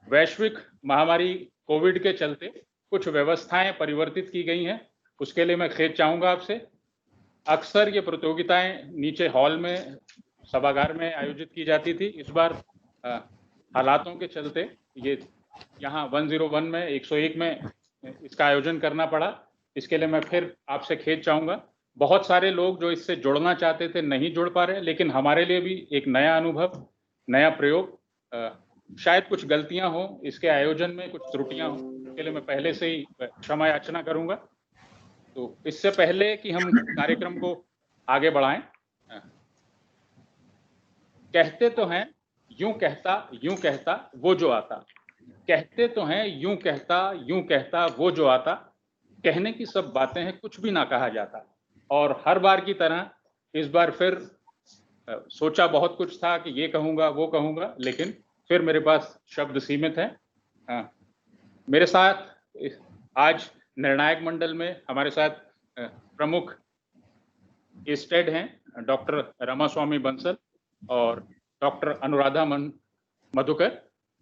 वैश्विक महामारी कोविड के चलते कुछ व्यवस्थाएं परिवर्तित की गई हैं, उसके लिए मैं खेद चाहूँगा आपसे। अक्सर ये प्रतियोगिताएं नीचे हॉल में, सभागार में आयोजित की जाती थी। इस बार हालातों के चलते ये यहाँ 101 में 101 में इसका आयोजन करना पड़ा। इसके लिए मैं फिर आपसे खेद चाहूँगा। बहुत सारे लोग जो इससे जुड़ना चाहते थे नहीं जुड़ पा रहे, लेकिन हमारे लिए भी एक नया अनुभव, नया प्रयोग। शायद कुछ गलतियां हो, इसके आयोजन में कुछ त्रुटियां हो, इसके लिए मैं पहले से ही क्षमा याचना करूंगा। तो इससे पहले कि हम कार्यक्रम को आगे बढ़ाएं, कहते तो हैं यूं कहता वो जो आता, कहते तो हैं यूं कहता वो जो आता, कहने की सब बातें हैं कुछ भी ना कहा जाता। और हर बार की तरह इस बार फिर सोचा बहुत कुछ था कि ये कहूंगा वो कहूंगा, लेकिन फिर मेरे पास शब्द सीमित है। मेरे साथ आज निर्णायक मंडल में हमारे साथ प्रमुख स्टेड हैं डॉक्टर रामास्वामी बंसल और डॉक्टर अनुराधा मधुकर।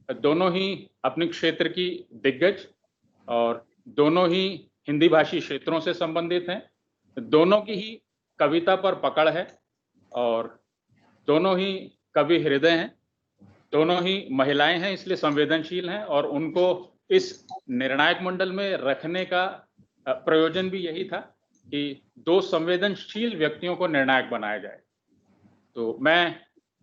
दोनों ही अपने क्षेत्र की दिग्गज और दोनों ही हिंदी भाषी क्षेत्रों से संबंधित हैं। दोनों की ही कविता पर पकड़ है और दोनों ही कवि हृदय हैं। दोनों ही महिलाएं हैं, इसलिए संवेदनशील हैं, और उनको इस निर्णायक मंडल में रखने का प्रयोजन भी यही था कि दो संवेदनशील व्यक्तियों को निर्णायक बनाया जाए। तो मैं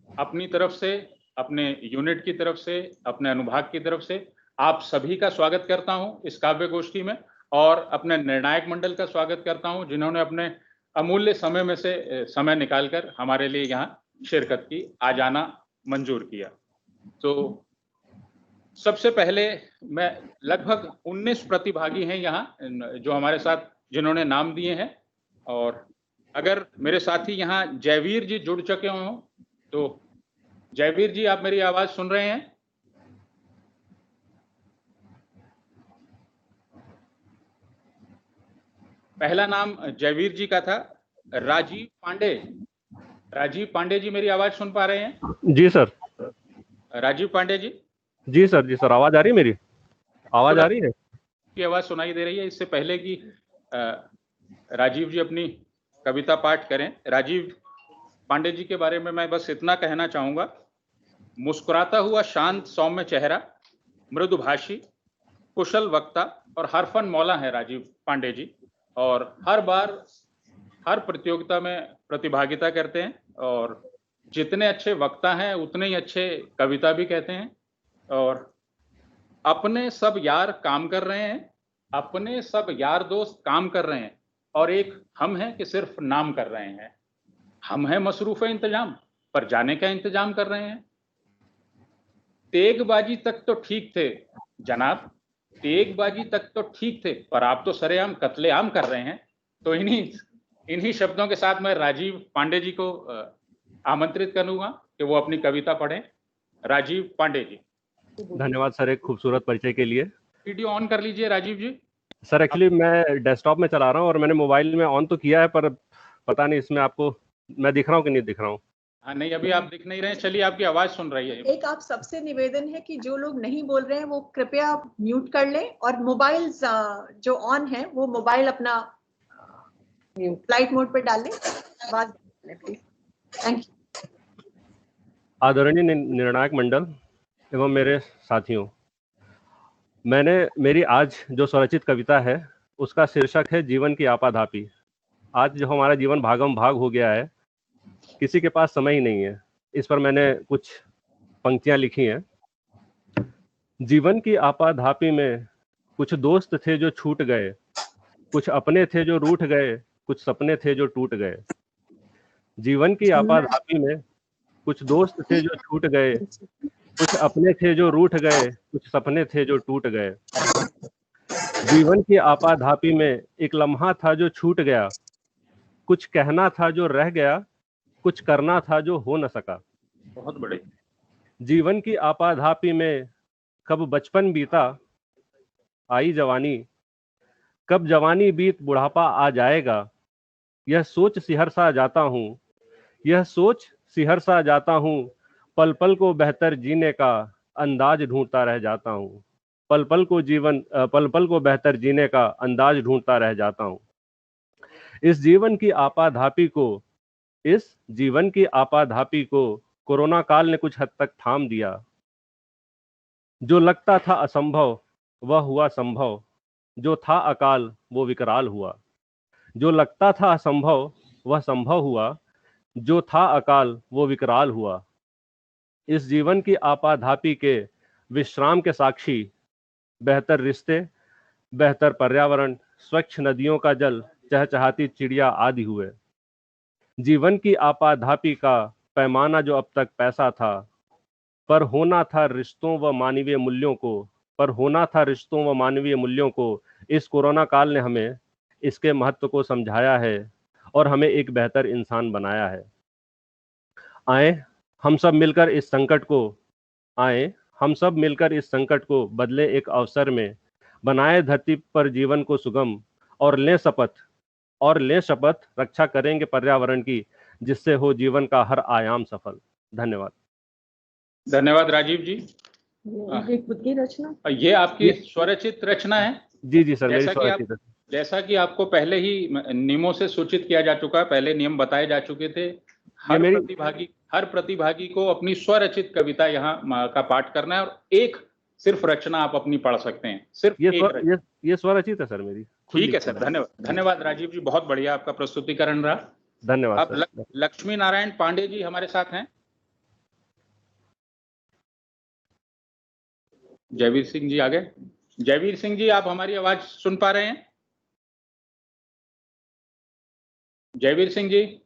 अपनी तरफ से, अपने यूनिट की तरफ से, अपने अनुभाग की तरफ से आप सभी का स्वागत करता हूं इस काव्य गोष्ठी में, और अपने निर्णायक मंडल का स्वागत करता हूं जिन्होंने अपने अमूल्य समय में से समय निकालकर हमारे लिए यहाँ शिरकत की, आ जाना मंजूर किया। तो सबसे पहले मैं, लगभग 19 प्रतिभागी हैं यहाँ जो हमारे साथ, जिन्होंने नाम दिए हैं, और अगर मेरे साथी यहाँ जयवीर जी जुड़ चुके हों तो जयवीर जी, आप मेरी आवाज सुन रहे हैं? पहला नाम जयवीर जी का था। राजीव पांडे, राजीव पांडे जी मेरी आवाज सुन पा रहे हैं? जी सर। राजीव पांडे जी? जी सर, जी सर, आवाज आ रही है? मेरी आवाज आ रही है? की आवाज सुनाई दे रही है। इससे पहले कि राजीव जी अपनी कविता पाठ करें, राजीव पांडे जी के बारे में मैं बस इतना कहना चाहूंगा। मुस्कुराता हुआ शांत सौम्य चेहरा, मृदुभाषी, कुशल वक्ता और हरफन मौला है राजीव पांडे जी, और हर बार हर प्रतियोगिता में प्रतिभागिता करते हैं, और जितने अच्छे वक्ता हैं उतने ही अच्छे कविता भी कहते हैं। और अपने सब यार काम कर रहे हैं, अपने सब यार दोस्त काम कर रहे हैं, और एक हम हैं कि सिर्फ नाम कर रहे हैं। हम हैं मसरूफ इंतजाम, पर जाने का इंतजाम कर रहे हैं। तेगबाजी तक तो ठीक थे जनाब, तेगबाजी तक तो ठीक थे, पर आप तो सरेआम कत्लेआम कर रहे हैं। तो इन्हीं शब्दों के साथ मैं राजीव पांडे जी को आमंत्रित करूंगा कि वो अपनी कविता पढ़ें। राजीव पांडे जी। धन्यवाद सर, एक खूबसूरत परिचय के लिए। वीडियो ऑन कर लीजिए राजीव जी। सर एक्चुअली मैं डेस्कटॉप में चला रहा हूँ और मैंने मोबाइल में ऑन तो किया है, पर पता नहीं इसमें आपको मैं दिख रहा हूँ कि नहीं दिख रहा हूँ। हाँ नहीं, अभी आप दिख नहीं रहे। चलिए, आपकी आवाज सुन रही है। एक आप सबसे निवेदन है कि जो लोग नहीं बोल रहे हैं वो कृपया म्यूट कर लें, और मोबाइल जो ऑन है वो मोबाइल अपना फ्लाइट मोड पर डाल लें। आवाज प्लीज। Thank you. आदरणीय निर्णायक मंडल एवं मेरे साथियों, मेरी आज जो स्वरचित कविता है उसका शीर्षक है जीवन की आपाधापी। आज जो हमारा जीवन भागम भाग हो गया है, किसी के पास समय ही नहीं है। इस पर मैंने कुछ पंक्तियां लिखी हैं। जीवन की आपाधापी में कुछ दोस्त थे जो छूट गए, कुछ अपने थे जो रूठ गए, कुछ सपने थे जो टूट गए। जीवन की आपाधापी में कुछ दोस्त थे जो छूट गए, कुछ अपने थे जो रूठ गए, कुछ सपने थे जो टूट गए। जीवन की आपाधापी में एक लम्हा था जो छूट गया, कुछ कहना था जो रह गया, कुछ करना था जो हो न सका। बहुत बड़े। जीवन की आपाधापी में कब बचपन बीता, आई जवानी, कब जवानी बीत बुढ़ापा आ जाएगा। यह सोच सिहर सा जाता हूँ, यह सोच सिहर सा जाता हूँ, पल पल को बेहतर जीने का अंदाज ढूंढता रह जाता हूँ। पल पल को बेहतर जीने का अंदाज ढूंढता रह जाता हूँ। इस जीवन की आपाधापी को कोरोना काल ने कुछ हद तक थाम दिया। जो लगता था असंभव वह हुआ संभव, जो था अकाल वो विकराल हुआ। जो लगता था असंभव वह संभव हुआ, जो था अकाल वो विकराल हुआ। इस जीवन की आपाधापी के विश्राम के साक्षी बेहतर रिश्ते, बेहतर पर्यावरण, स्वच्छ नदियों का जल, चहचहाती चिड़िया आदि हुए। जीवन की आपाधापी का पैमाना जो अब तक पैसा था, पर होना था रिश्तों व मानवीय मूल्यों को इस कोरोना काल ने हमें इसके महत्व को समझाया है और हमें एक बेहतर इंसान बनाया है। आए हम सब मिलकर इस संकट को बदले एक अवसर में, बनाए धरती पर जीवन को सुगम और लें शपथ रक्षा करेंगे पर्यावरण की, जिससे हो जीवन का हर आयाम सफल। धन्यवाद। धन्यवाद राजीव जी। ये खुद की रचना, ये आपकी स्वरचित रचना है? जी सर, मेरी स्वरचित। जैसा कि आपको पहले ही नियमों से सूचित किया जा चुका है, पहले नियम बताए जा चुके थे। हर प्रतिभागी को अपनी स्वरचित कविता यहाँ का पाठ करना है और एक सिर्फ रचना आप अपनी पढ़ सकते हैं, सिर्फ ये स्वरचित है सर मेरी। ठीक है सर, धन्यवाद राजीव जी, बहुत बढ़िया आपका प्रस्तुतिकरण रहा। धन्यवाद अब लक्ष्मी नारायण पांडे जी हमारे साथ हैं। जयवीर सिंह जी आ गए। जयवीर सिंह जी, आप हमारी आवाज सुन पा रहे हैं? जयवीर सिंह जी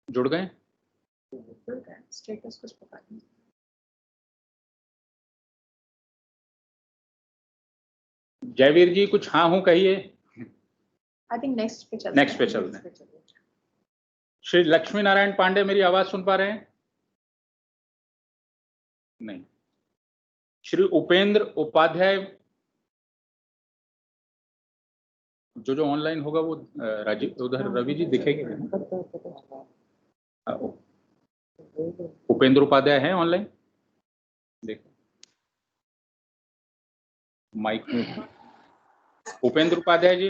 जुड़ गए? स्टेटस कुछ पता नहीं। जयवीर जी कुछ हाँ हूं कहिए। आई थिंक नेक्स्ट पे चलते हैं। श्री लक्ष्मी नारायण पांडे मेरी आवाज सुन पा रहे हैं? नहीं। श्री उपेंद्र उपाध्याय, जो ऑनलाइन होगा वो राजीव उधर रवि जी दिखेंगे। उपेंद्र उपाध्याय है ऑनलाइन? देखो माइक में उपेंद्र उपाध्याय जी।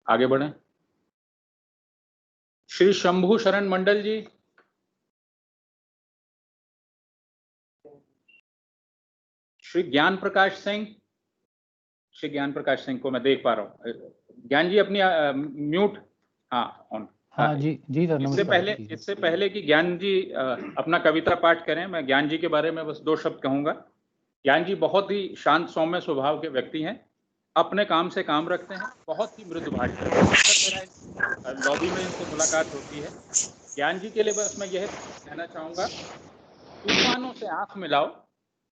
आगे बढ़े। श्री शंभू शरण मंडल जी। श्री ज्ञान प्रकाश सिंह को मैं देख पा रहा हूँ। ज्ञान जी अपनी म्यूट, हाँ ऑन। हाँ जी सर। इससे पहले कि ज्ञान जी अपना कविता पाठ करें, मैं ज्ञान जी के बारे में बस 2 शब्द कहूंगा। ज्ञान जी बहुत ही शांत सौम्य स्वभाव के व्यक्ति हैं, अपने काम से काम रखते हैं, बहुत ही मृदु भाषी। लॉबी में इनसे मुलाकात होती है। ज्ञान जी के लिए बस मैं यह कहना चाहूंगा,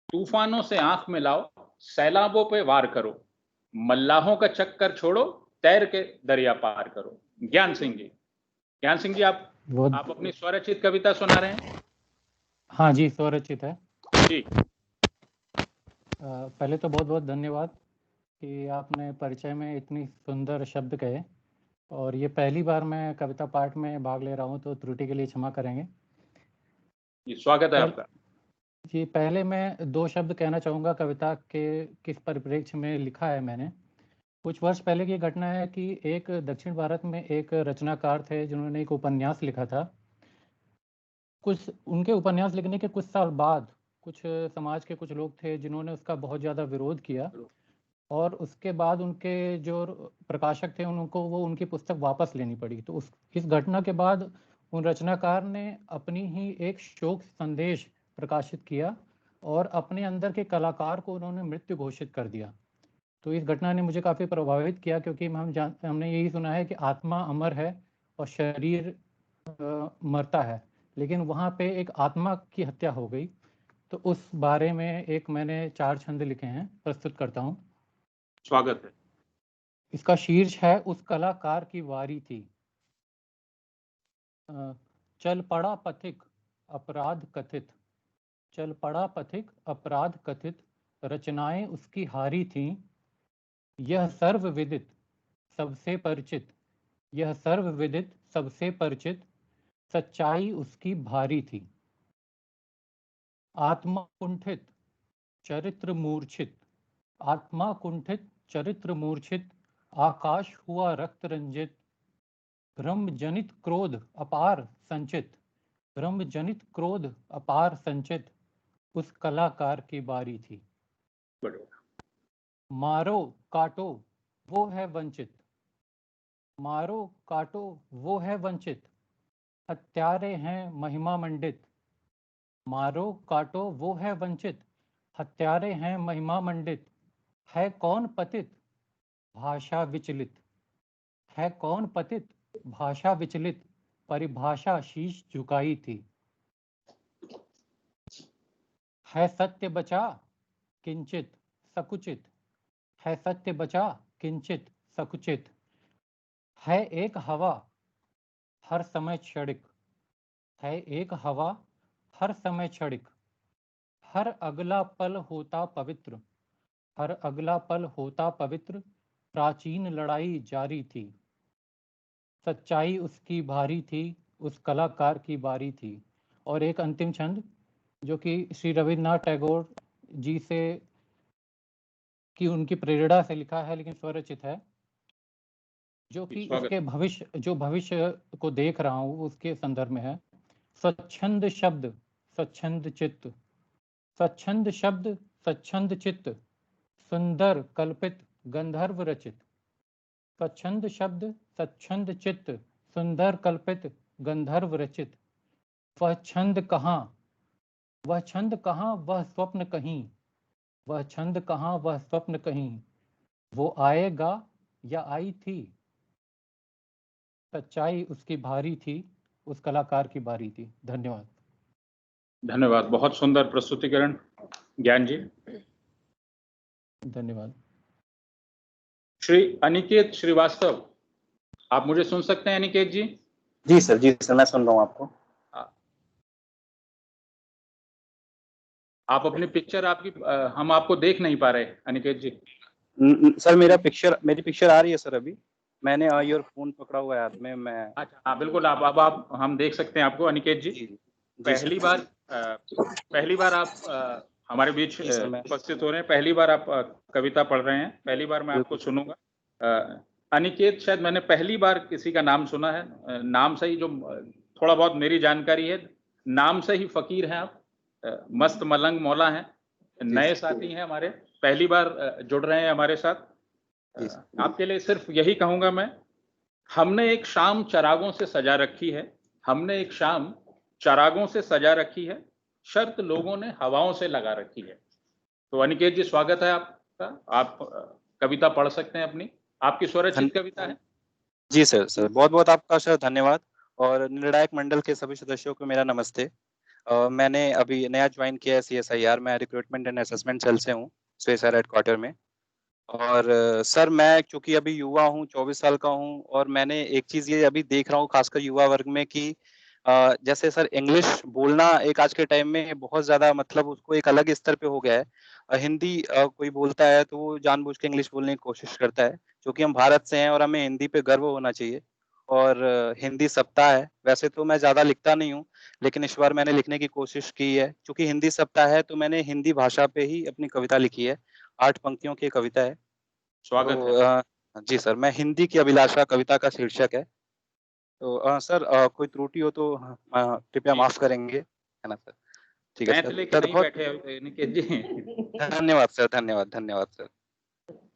तूफानों से आंख मिलाओ, सैलाबों पे वार करो, मल्लाहों का चक्कर छोड़ो, तैर के दरिया पार करो। ज्ञान सिंह जी आप अपनी स्वरचित कविता सुना रहे हैं? हाँ जी, स्वरचित है जी। पहले तो बहुत बहुत धन्यवाद कि आपने परिचय में इतनी सुंदर शब्द कहे, और ये पहली बार मैं कविता पाठ में भाग ले रहा हूँ, तो त्रुटि के लिए क्षमा करेंगे। स्वागत है आपका जी। पहले मैं 2 शब्द कहना चाहूँगा कविता के किस परिप्रेक्ष्य में लिखा है मैंने। कुछ वर्ष पहले की घटना है कि एक दक्षिण भारत में एक रचनाकार थे जिन्होंने एक उपन्यास लिखा था। उनके उपन्यास लिखने के कुछ साल बाद कुछ समाज के कुछ लोग थे जिन्होंने उसका बहुत ज़्यादा विरोध किया, और उसके बाद उनके जो प्रकाशक थे उनको उनकी पुस्तक वापस लेनी पड़ी। तो इस घटना के बाद उन रचनाकार ने अपनी ही एक शोक संदेश प्रकाशित किया और अपने अंदर के कलाकार को उन्होंने मृत्यु घोषित कर दिया। तो इस घटना ने मुझे काफ़ी प्रभावित किया, क्योंकि हमने यही सुना है कि आत्मा अमर है और शरीर मरता है, लेकिन वहाँ पे एक आत्मा की हत्या हो गई। तो उस बारे में एक मैंने 4 छंद लिखे हैं, प्रस्तुत करता हूँ। स्वागत है। इसका शीर्ष है उस कलाकार की वारी थी। चल पड़ा पथिक अपराध कथित, चल पड़ा पथिक अपराध कथित, रचनाएं उसकी हारी थीं, यह सर्व विदित सबसे परिचित, यह सर्व विदित सबसे परिचित, सच्चाई उसकी भारी थी। आत्मा कुंठित चरित्र मूर्छित, आत्मा कुंठित चरित्र मूर्छित, आकाश हुआ रक्त रंजित, ब्रह्म जनित क्रोध अपार संचित, ब्रह्म जनित क्रोध अपार संचित, उस कलाकार की बारी थी। मारो काटो वो है वंचित, मारो काटो वो है वंचित, हत्यारे हैं महिमा मंडित, मारो काटो वो है वंचित, हत्यारे हैं महिमा मंडित, है कौन पतित भाषा विचलित, है कौन पतित भाषा विचलित, परिभाषा शीश झुकाई थी। है सत्य बचा किंचित सकुचित, है सत्य बचा किंचित सकुचित, है एक हवा हर समय क्षणिक, है एक हवा हर समय क्षणिक, हर अगला पल होता पवित्र, हर अगला पल होता पवित्र, प्राचीन लड़ाई जारी थी। सच्चाई उसकी भारी थी, उस कलाकार की बारी थी। और एक अंतिम छंद जो कि श्री रविन्द्रनाथ टैगोर जी से की उनकी प्रेरणा से लिखा है, लेकिन स्वरचित है, जो कि इसके भविष्य को देख रहा हूँ उसके संदर्भ में है। स्वच्छंद शब्द स्वच्छंद चित्त, स्वच्छंद शब्द स्वच्छंद चित्त, सुंदर कल्पित गंधर्व रचित, स्वच्छंद शब्द स्वच्छंद चित्त, सुंदर कल्पित गंधर्व रचित, वह छंद कहाँ वह छंद कहाँ वह स्वप्न कहीं, वह छंद कहाँ वह स्वप्न कहीं, वो आएगा या आई थी, सच्चाई उसकी भारी थी, उस कलाकार की बारी थी। धन्यवाद। धन्यवाद, बहुत सुंदर प्रस्तुतिकरण ज्ञान जी। धन्यवाद। श्री अनिकेत श्रीवास्तव, आप मुझे सुन सकते हैं अनिकेत जी? जी सर, मैं सुन रहा हूँ आपको। आप अपनी पिक्चर हम आपको देख नहीं पा रहे अनिकेत जी। सर मेरी पिक्चर आ रही है सर। अभी मैंने योर फोन पकड़ा हुआ है हाथ में। मैं अच्छा, हाँ बिल्कुल, आप हम देख सकते हैं आपको अनिकेत जी। पहली बार आप हमारे बीच उपस्थित हो रहे हैं, पहली बार आप कविता पढ़ रहे हैं, पहली बार मैं आपको सुनूंगा। अनिकेत, शायद मैंने पहली बार किसी का नाम सुना है, नाम से ही जो थोड़ा बहुत मेरी जानकारी है, नाम से ही फकीर हैं आप, मस्त मलंग मौला हैं, नए साथी हैं हमारे, पहली बार जुड़ रहे हैं हमारे साथ। आपके लिए सिर्फ यही कहूंगा मैं, हमने एक शाम चरागों से सजा रखी है, हमने एक शाम चरागों से सजा रखी है, शर्त लोगों ने हवाओं से लगा रखी है। तो अनिकेत जी, स्वागत है आपका, आप कविता पढ़ सकते हैं अपनी, आपकी स्वरचित कविता है। जी सर, बहुत बहुत आपका सर धन्यवाद। और निर्णायक मंडल के सभी सदस्यों को मेरा नमस्ते। मैंने अभी नया ज्वाइन किया है CSIR, मैं रिक्रूटमेंट एंड असेसमेंट सेल से हूँ, CSIR हेडक्वार्टर में। और सर मैं चूंकि अभी युवा हूँ, 24 साल का हूँ, और मैंने एक चीज ये अभी देख रहा हूँ खासकर युवा वर्ग में कि जैसे सर इंग्लिश बोलना एक आज के टाइम में बहुत ज्यादा, मतलब उसको एक अलग स्तर पे हो गया है। हिंदी कोई बोलता है तो वो जानबूझ के इंग्लिश बोलने की कोशिश करता है, क्योंकि हम भारत से हैं और हमें हिंदी पे गर्व होना चाहिए। और हिंदी सप्ताह है, वैसे तो मैं ज्यादा लिखता नहीं हूँ, लेकिन इस बार मैंने लिखने की कोशिश की है। क्योंकि हिंदी सप्ताह है तो मैंने हिंदी भाषा पे ही अपनी कविता लिखी है, 8 पंक्तियों की कविता है। स्वागत है। जी सर, मैं हिंदी की अभिलाषा कविता का शीर्षक है। तो सर कोई त्रुटि हो तो कृपया माफ करेंगे, है ना सर? ठीक है सर। धन्यवाद सर, धन्यवाद सर।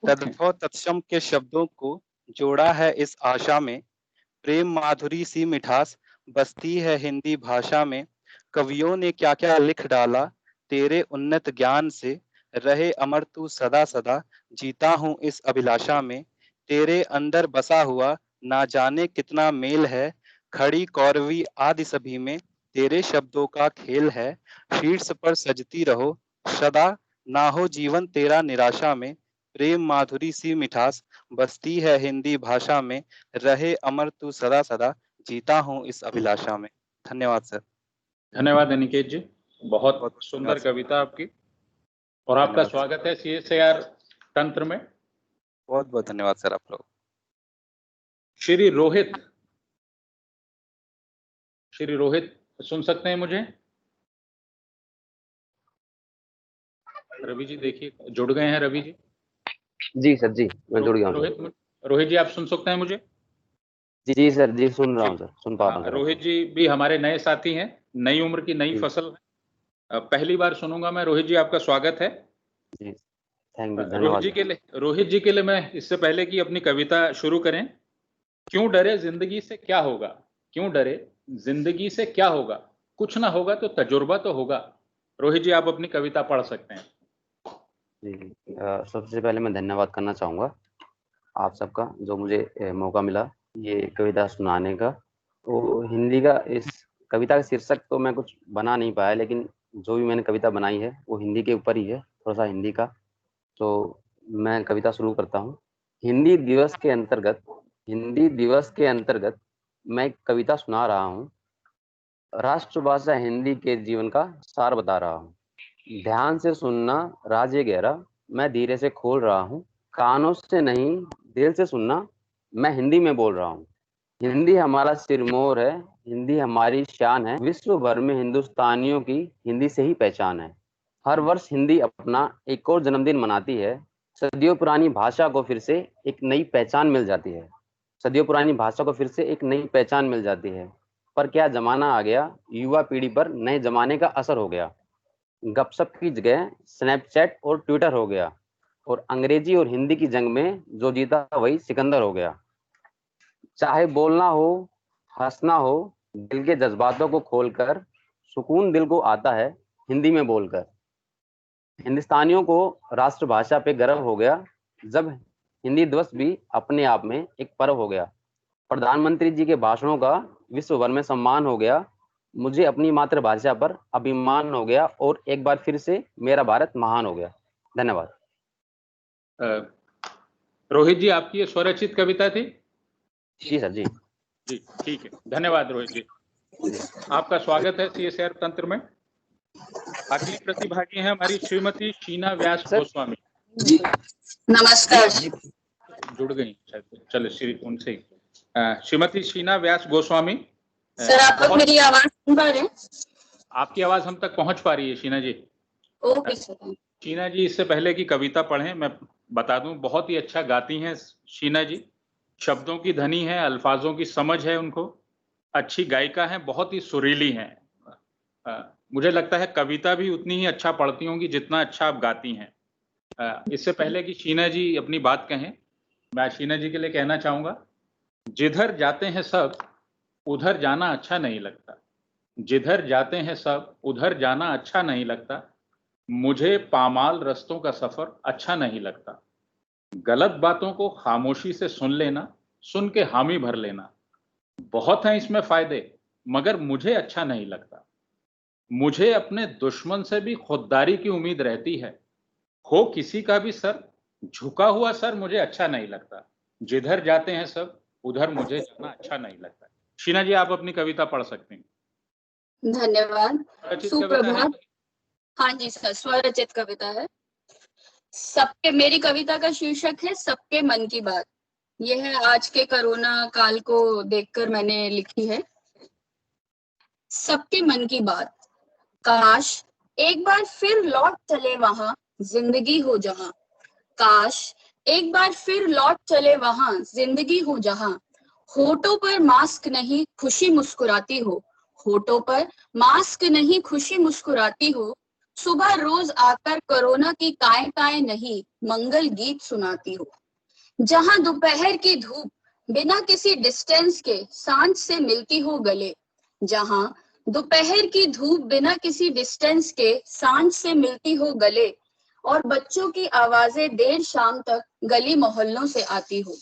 तद्भव तत्सम के शब्दों को जोड़ा है इस आशा में, प्रेम माधुरी सी मिठास बसती है हिंदी भाषा में। कवियों ने क्या क्या लिख डाला तेरे उन्नत ज्ञान से, रहे अमर तू सदा सदा, जीता हूँ इस अभिलाषा में। तेरे अंदर बसा हुआ ना जाने कितना मेल है, खड़ी कौरवी आदि सभी में तेरे शब्दों का खेल है। शीर्ष पर सजती रहो सदा, ना हो जीवन तेरा निराशा में। प्रेम माधुरी सी मिठास बसती है हिंदी भाषा में, रहे अमर तू सदा सदा, जीता हूँ इस अभिलाषा में। धन्यवाद सर। धन्यवाद अनिकेत जी। बहुत सुंदर कविता आपकी, और आपका स्वागत है CSIR तंत्र में। बहुत बहुत धन्यवाद सर आप लोग। श्री रोहित सुन सकते हैं मुझे? रवि जी देखिए जुड़ गए हैं। रवि जी? जी सर, जी मैं जुड़ गया हूँ। रोहित जी आप सुन सकते हैं मुझे? जी सर, जी सुन रहा हूँ सर, सुन पा रहा हूँ। रोहित जी भी हमारे नए साथी हैं, नई उम्र की नई फसल है, पहली बार सुनूंगा मैं। रोहित जी आपका स्वागत है। जी थैंक यू, धन्यवाद। रोहित जी के लिए मैं इससे पहले कि अपनी कविता शुरू करें, क्यों डरे जिंदगी से क्या होगा, क्यों डरे जिंदगी से क्या होगा, कुछ ना होगा तो तजुर्बा तो होगा। रोहित जी आप अपनी कविता पढ़ सकते हैं। जी सबसे पहले मैं धन्यवाद करना चाहूँगा आप सबका, जो मुझे मौका मिला ये कविता सुनाने का। तो हिंदी का इस कविता का शीर्षक तो मैं कुछ बना नहीं पाया, लेकिन जो भी मैंने कविता बनाई है वो हिंदी के ऊपर ही है, थोड़ा सा हिंदी का। तो मैं कविता शुरू करता हूँ। हिंदी दिवस के अंतर्गत मैं एक कविता सुना रहा हूँ। राष्ट्रभाषा हिंदी के जीवन का सार बता रहा हूँ। ध्यान से सुनना राज ये गहरा, मैं धीरे से खोल रहा हूँ। कानों से नहीं दिल से सुनना, मैं हिंदी में बोल रहा हूँ। हिंदी हमारा सिरमौर है, हिंदी हमारी शान है। विश्व भर में हिंदुस्तानियों की हिंदी से ही पहचान है। हर वर्ष हिंदी अपना एक और जन्मदिन मनाती है। सदियों पुरानी भाषा को फिर से एक नई पहचान मिल जाती है। सदियों पुरानी भाषा को फिर से एक नई पहचान मिल जाती है। पर क्या जमाना आ गया, युवा पीढ़ी पर नए जमाने का असर हो गया। गपशप की जगह स्नैपचैट और ट्विटर हो गया, और अंग्रेजी और हिंदी की जंग में जो जीता वही सिकंदर हो गया। चाहे बोलना हो, हंसना हो, दिल के जज्बातों को खोलकर सुकून दिल को आता है हिंदी में बोलकर। हिंदुस्तानियों को राष्ट्रभाषा पे गर्व हो गया, जब हिंदी दिवस भी अपने आप में एक पर्व हो गया। प्रधानमंत्री जी के भाषणों का विश्व भर में सम्मान हो गया। मुझे अपनी मातृभाषा पर अभिमान हो गया, और एक बार फिर से मेरा भारत महान हो गया। धन्यवाद। रोहित जी आपकी ये स्वरचित कविता थी? जी सर, जी जी ठीक है, धन्यवाद रोहित जी। आपका स्वागत है CSIR तंत्र में। अगली प्रतिभागी है हमारी श्रीमती शीना व्यास गोस्वामी जी। नमस्कार जी। जुड़ गई चलो श्री उनसे ही। श्रीमती शीना व्यास गोस्वामी। सर आप लोग मेरी आवाज सुन पा रहे हैं? आपकी आवाज हम तक पहुंच पा रही है शीना जी। Okay sir. शीना जी इससे पहले की कविता पढ़ें, मैं बता दूं बहुत ही अच्छा गाती हैं शीना जी। शब्दों की धनी है, अल्फाजों की समझ है उनको, अच्छी गायिका है, बहुत ही सुरीली हैं। मुझे लगता है कविता भी उतनी ही अच्छा पढ़ती होंगी जितना अच्छा आप गाती हैं। इससे पहले कि शीना जी अपनी बात कहें, मैं शीना जी के लिए कहना चाहूंगा, जिधर जाते हैं सब उधर जाना अच्छा नहीं लगता। जिधर जाते हैं सब उधर जाना अच्छा नहीं लगता। मुझे पामाल रस्तों का सफर अच्छा नहीं लगता। गलत बातों को खामोशी से सुन लेना, सुन के हामी भर लेना, बहुत हैं इसमें फायदे, मगर मुझे अच्छा नहीं लगता। मुझे अपने दुश्मन से भी खुददारी की उम्मीद रहती है। हो किसी का भी सर, झुका हुआ सर मुझे अच्छा नहीं लगता। जिधर जाते हैं सब उधर मुझे जाना अच्छा नहीं लगता। शीना जी आप अपनी कविता पढ़ सकते हैं। धन्यवाद। सुप्रभात। हाँ जी सर, स्वरचित कविता है। मेरी कविता का शीर्षक है सबके मन की बात। यह है आज के कोरोना काल को देखकर मैंने लिखी है। सबके मन की बात। काश एक बार फिर लौट चले वहां जिंदगी हो जहां। काश एक बार फिर लौट चले वहां जिंदगी हो जहां। होठों पर मास्क नहीं खुशी मुस्कुराती हो। होठों पर मास्क नहीं खुशी मुस्कुराती हो। सुबह रोज आकर कोरोना की काय काय नहीं मंगल गीत सुनाती हो। जहां दोपहर की धूप बिना किसी डिस्टेंस के सांझ से मिलती हो गले। जहां दोपहर की धूप बिना किसी डिस्टेंस के सांझ से मिलती हो गले, और बच्चों की आवाजें देर शाम तक गली मोहल्लों से आती हो।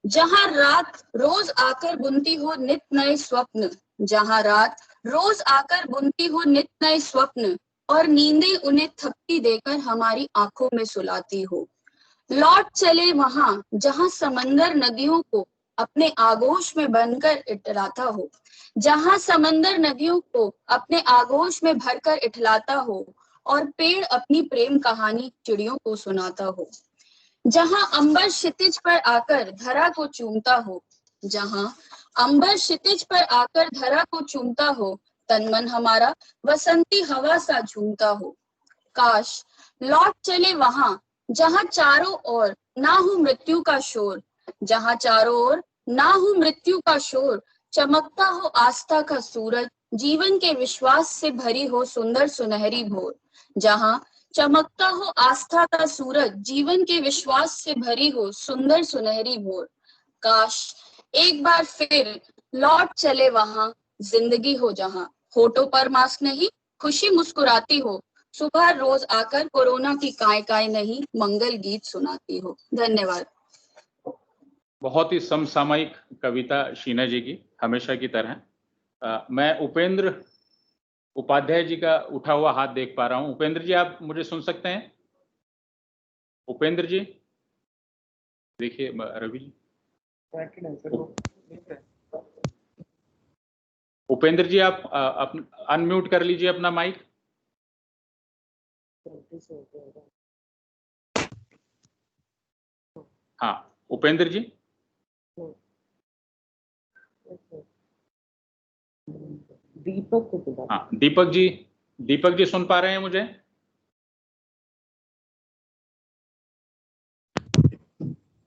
जहां रात रोज आकर बुनती हो नित नए स्वप्न। जहां रात रोज आकर बुनती हो नित नए स्वप्न, और नींदें उन्हें थपकी देकर हमारी आंखों में सुलाती हो। लौट चले वहां जहां समंदर नदियों को अपने आगोश में बनकर इटलाता हो, जहां समंदर नदियों को अपने आगोश में भरकर इठलाता हो और पेड़ अपनी प्रेम कहानी चिड़ियों को सुनाता हो, जहां अंबर क्षितिज पर आकर धरा को चूमता हो, जहां अंबर क्षितिज पर आकर धरा को चूमता हो, तन मन हमारा बसंती हवा सा झूमता हो। काश लौट चले वहां जहां चारों ओर ना हो मृत्यु का शोर, जहां चारों ओर ना हो मृत्यु का शोर, चमकता हो आस्था का सूरज, जीवन के विश्वास से भरी हो सुंदर सुनहरी भोर, जहां चमकता हो आस्था का सूरज, जीवन के विश्वास से भरी हो सुंदर सुनहरी भोर। काश एक बार फिर लौट चले वहां जिंदगी हो जहां, होठों पर मास्क नहीं खुशी मुस्कुराती हो, सुबह रोज आकर कोरोना की काय काय नहीं मंगल गीत सुनाती हो। धन्यवाद। बहुत ही समसामयिक कविता शीना जी की, हमेशा की तरह। मैं उपेंद्र उपाध्याय जी का उठा हुआ हाथ देख पा रहा हूं। उपेंद्र जी, आप मुझे सुन सकते हैं? उपेंद्र जी देखिए, रवि जी, उपेंद्र जी आप अनम्यूट कर लीजिए अपना माइक। हाँ उपेंद्र जी। दीपक को बुला। हाँ दीपक जी सुन पा रहे हैं मुझे?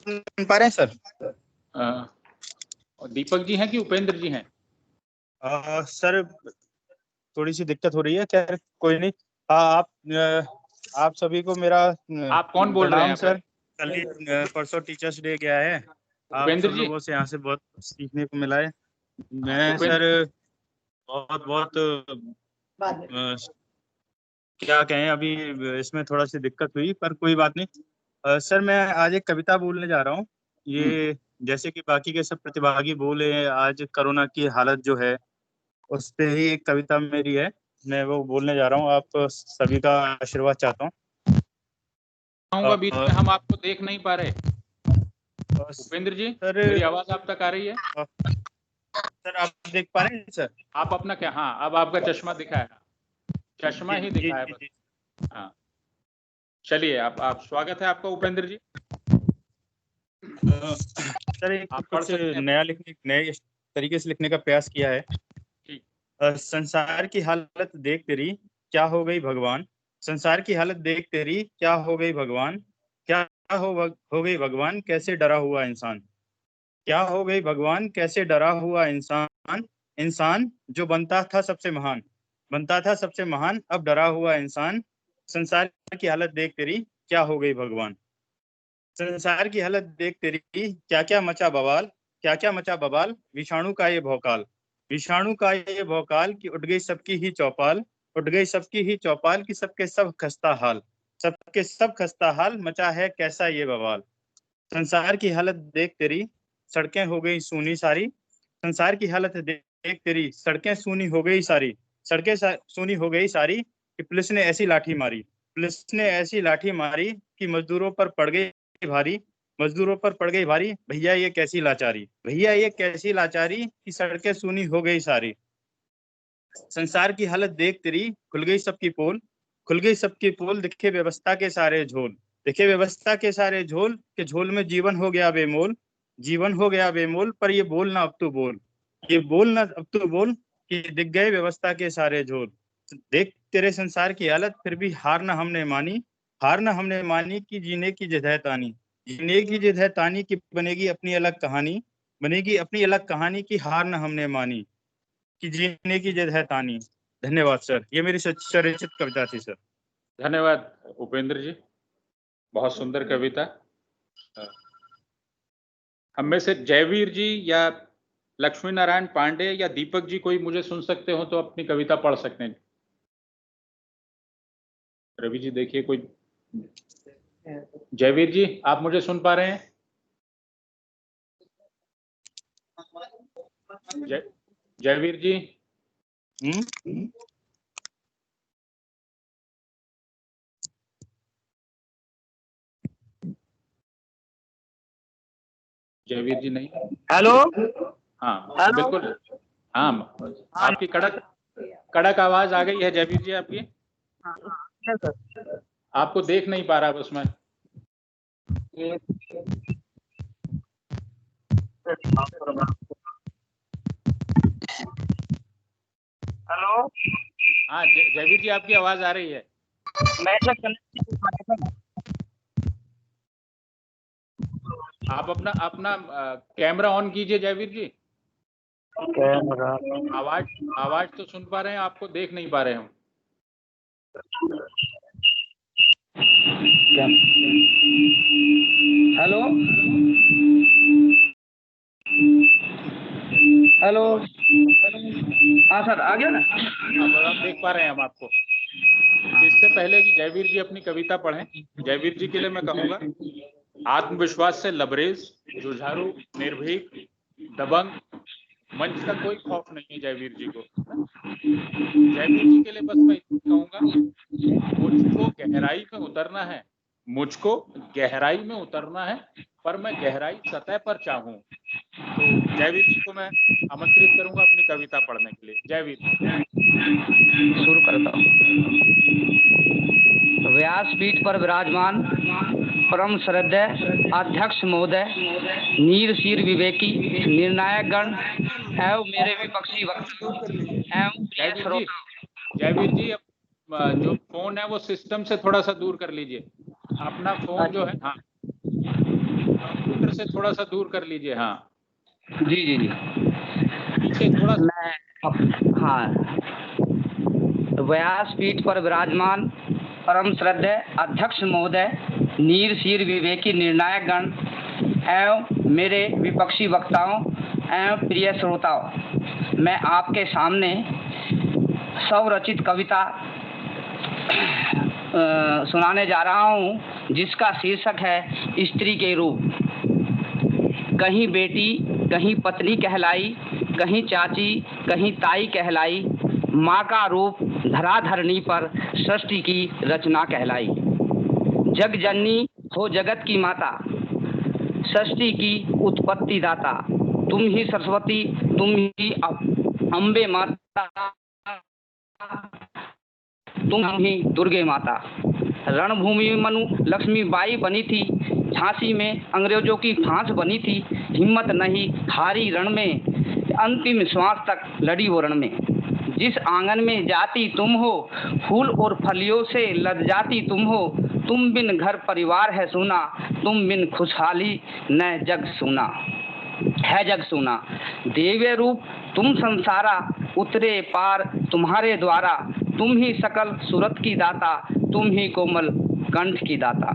सुन पा रहे हैं सर? दीपक जी हैं कि उपेंद्र जी हैं? सर थोड़ी सी दिक्कत हो रही है, क्या कोई नहीं। हाँ आप सभी को मेरा आप कौन बोल रहे हैं सर? कल ही परसों टीचर्स डे गया है, आप सब लोगों से यहाँ से बहुत सीखने को मिला है। मैं सर बहुत क्या कहें, अभी इसमें थोड़ा सी दिक्कत हुई, पर कोई बात नहीं। सर मैं आज एक कविता बोलने जा रहा हूँ। ये जैसे कि बाकी के सब प्रतिभागी बोले, आज कोरोना की हालत जो है उस पे ही एक कविता मेरी है, मैं वो बोलने जा रहा हूँ। आप सभी का आशीर्वाद चाहता हूँ। बीच में हम आपको देख नहीं पा रहे। उपेंद्र जी सर मेरी आवाज आप तक आ रही है? सर आप देख पा रहे हैं सर? आप अपना क्या, हाँ अब आपका चश्मा दिखाया, चश्मा ही दिखाया बस। हाँ चलिए, आप स्वागत है आपका उपेंद्र जी। सर एक कुछ नए तरीके से लिखने का प्रयास किया है। संसार की हालत देख तेरी क्या हो गई भगवान, संसार की हालत देख तेरी क्या हो गई भगवान, क्या हो गई भगवान कैसे डरा हुआ इंसान, क्या हो गई भगवान कैसे डरा हुआ इंसान, इंसान जो बनता था सबसे महान, बनता था सबसे महान अब डरा हुआ इंसान, संसार की हालत देख तेरी क्या हो गई भगवान, संसार की हालत देख तेरी क्या क्या मचा बवाल, क्या क्या मचा बवाल, विषाणु का ये भौकाल, विषाणु का ये भौकाल कि उठ गई सबकी ही चौपाल, उठ गई सबकी ही चौपाल कि सबके सब खस्ता हाल, सबके सब खस्ता हाल मचा है कैसा ये बवाल, संसार की हालत देख तेरी सड़कें हो गई सूनी सारी, संसार की हालत देख तेरी सड़कें सूनी हो गई सारी, सड़कें सूनी हो गई सारी कि पुलिस ने ऐसी लाठी मारी, पुलिस ने ऐसी लाठी मारी कि मजदूरों पर पड़ गई भारी, मजदूरों पर पड़ गई भारी, भैया ये कैसी लाचारी, भैया ये कैसी लाचारी कि सड़कें सूनी हो गई सारी, संसार की हालत देख तेरी खुल गई सबकी पोल, खुल गई सबकी पोल दिखे व्यवस्था के सारे झोल, दिखे व्यवस्था के सारे झोल के झोल में जीवन हो गया बेमोल, जीवन हो गया बेमोल पर ये बोल ना अब तू बोल, ये बोल ना अब तू बोल कि दिख गए व्यवस्था के सारे झोल, देख तेरे संसार की हालत फिर भी हार ना हमने मानी, हार ना हमने मानी कि जीने की जिद है तानी, जीने की जिद है तानी कि बनेगी अपनी अलग कहानी, बनेगी अपनी अलग कहानी की हार ना हमने मानी कि जीने की जिद है तानी। धन्यवाद सर, ये मेरी स्वरचित कविता थी सर। धन्यवाद उपेंद्र जी, बहुत सुंदर कविता। हम में से जयवीर जी या लक्ष्मी नारायण पांडे या दीपक जी कोई मुझे सुन सकते हो तो अपनी कविता पढ़ सकते हैं। रवि जी देखिए कोई, जयवीर जी आप मुझे सुन पा रहे हैं? जयवीर जी जयवीर जी नहीं। हेलो। हाँ हेलो? बिल्कुल। हाँ आपकी कड़क आवाज आ गई है जयवीर जी आपकी। आपको देख नहीं पा रहा बस मैं। हेलो। हाँ जयवीर जी आपकी आवाज आ रही है। मैं आप अपना कैमरा ऑन कीजिए जयवीर जी। कैमरा आवाज तो सुन पा रहे हैं, आपको देख नहीं पा रहे हम। Hello hello. हाँ सर आ गया ना। अब देख पा रहे हैं हम आपको। इससे पहले कि जयवीर जी अपनी कविता पढ़ें, जयवीर जी के लिए मैं कहूँगा आत्मविश्वास से लबरेज, जुझारू, निर्भीक, दबंग, मंच का कोई खौफ नहीं है जयवीर जी को। जयवीर जी के लिए बस मैं कहूँगा मुझको गहराई में उतरना है, मुझको गहराई में उतरना है, पर मैं गहराई सतह पर चाहूँ। तो जयवीर जी को मैं आमंत्रित करूंगा अपनी कविता पढ़ने के लिए। जयवीर शुरू करता हूँ। व्यासपीठ पर विराजमान परम श्रद्धेय अध्यक्ष महोदय, नीर शीर विवेकी निर्णायक गण एवं मेरे विपक्षी वक्ता एवं जयवीर जी जो फोन है वो सिस्टम से थोड़ा सा दूर कर लीजिए। अपना फोन जो है हाँ कंप्यूटर से थोड़ा सा दूर कर लीजिए। हाँ जी जी जी पीछे थोड़ा हाँ। व्यासपीठ पर विराजमान परम श्रद्धेय अध्यक्ष महोदय, नीर शीर विवेकी निर्णायक गण एवं मेरे विपक्षी वक्ताओं एवं प्रिय श्रोताओं, मैं आपके सामने स्वरचित कविता सुनाने जा रहा हूँ जिसका शीर्षक है स्त्री के रूप। कहीं बेटी कहीं पत्नी कहलाई, कहीं चाची कहीं ताई कहलाई, माँ का रूप धरा धरनी पर सृष्टि की रचना कहलाई। जग जननी हो जगत की माता, सृष्टि की उत्पत्ति दाता, तुम ही सरस्वती तुम ही अम्बे माता, तुम ही दुर्गे माता। रणभूमि में मनु लक्ष्मीबाई बनी थी, झांसी में अंग्रेजों की फांस बनी थी, हिम्मत नहीं हारी रण में, अंतिम श्वास तक लड़ी वो रण में। जिस आंगन में जाती तुम हो, फूल और फलियों से लद जाती तुम हो, तुम बिन घर परिवार है सुना, तुम बिन खुशहाली न जग सुना है जग सुना। देव्य रूप तुम संसारा, उतरे पार तुम्हारे द्वारा, तुम ही सकल सूरत की दाता, तुम ही कोमल कंठ की दाता।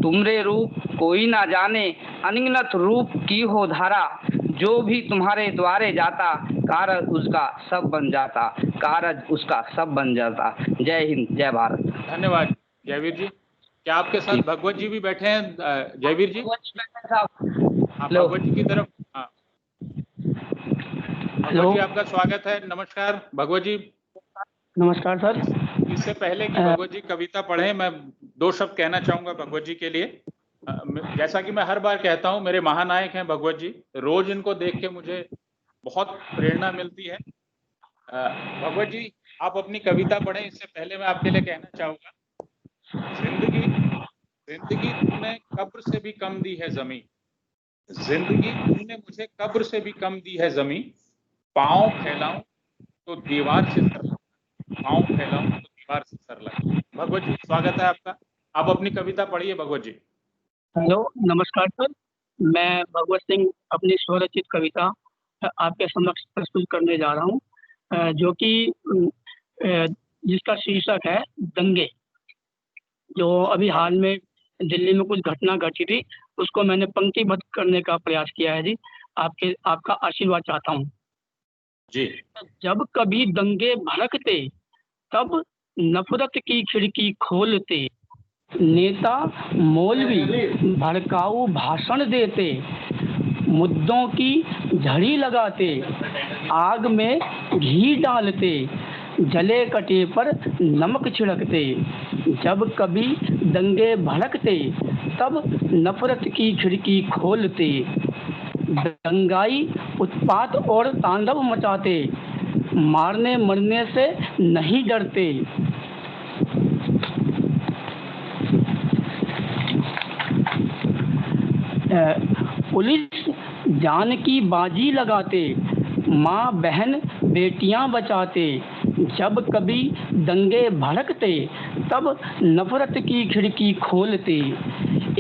तुमरे रूप कोई ना जाने, अनगिनत रूप की हो धारा, जो भी तुम्हारे द्वारे जाता, कारज उसका सब बन जाता, कारज उसका सब बन जाता। जय हिंद जय भारत। धन्यवाद जयवीर जी। क्या आपके साथ भगवत जी भी बैठे हैं जयवीर जी? भगवत जी की तरफ हाँ भगवत जी आपका स्वागत है। नमस्कार भगवत जी। नमस्कार सर। इससे पहले कि भगवत जी कविता पढ़ें, मैं दो शब्द कहना चाहूंगा भगवत जी के लिए। जैसा कि मैं हर बार कहता हूं, मेरे महानायक हैं भगवत जी। रोज इनको देख के मुझे बहुत प्रेरणा मिलती है। भगवत जी आप अपनी कविता पढ़ें, इससे पहले मैं आपके लिए कहना चाहूंगा, जिंदगी तुमने कब्र से भी कम दी है जमीन, जिंदगी तुमने मुझे कब्र से भी कम दी है जमीन, पांव फैलाऊं तो दीवार से सर, पांव फैलाऊं तो दीवार से सर लगे। भगवत जी स्वागत है आपका। आप अपनी कविता पढ़िए भगवत जी। हेलो नमस्कार सर, मैं भगवत सिंह अपनी स्वरचित कविता आपके समक्ष प्रस्तुत करने जा रहा हूँ, जो कि जिसका शीर्षक है दंगे। जो अभी हाल में दिल्ली में कुछ घटना घटी थी, उसको मैंने पंक्तिबद्ध करने का प्रयास किया है जी। आपका आशीर्वाद चाहता हूँ जी। जब कभी दंगे भड़कते तब नफरत की खिड़की खोलते, नेता मौलवी भड़काऊ भाषण देते, मुद्दों की झड़ी लगाते, आग में घी डालते, जले कटे पर नमक छिड़कते। जब कभी दंगे भड़कते तब नफरत की खिड़की खोलते, दंगाई उत्पात और तांडव मचाते, मारने मरने से नहीं डरते। पुलिस जान की बाजी लगाते, माँ बहन बेटियां बचाते। जब कभी दंगे भड़कते तब नफरत की खिड़की खोलते,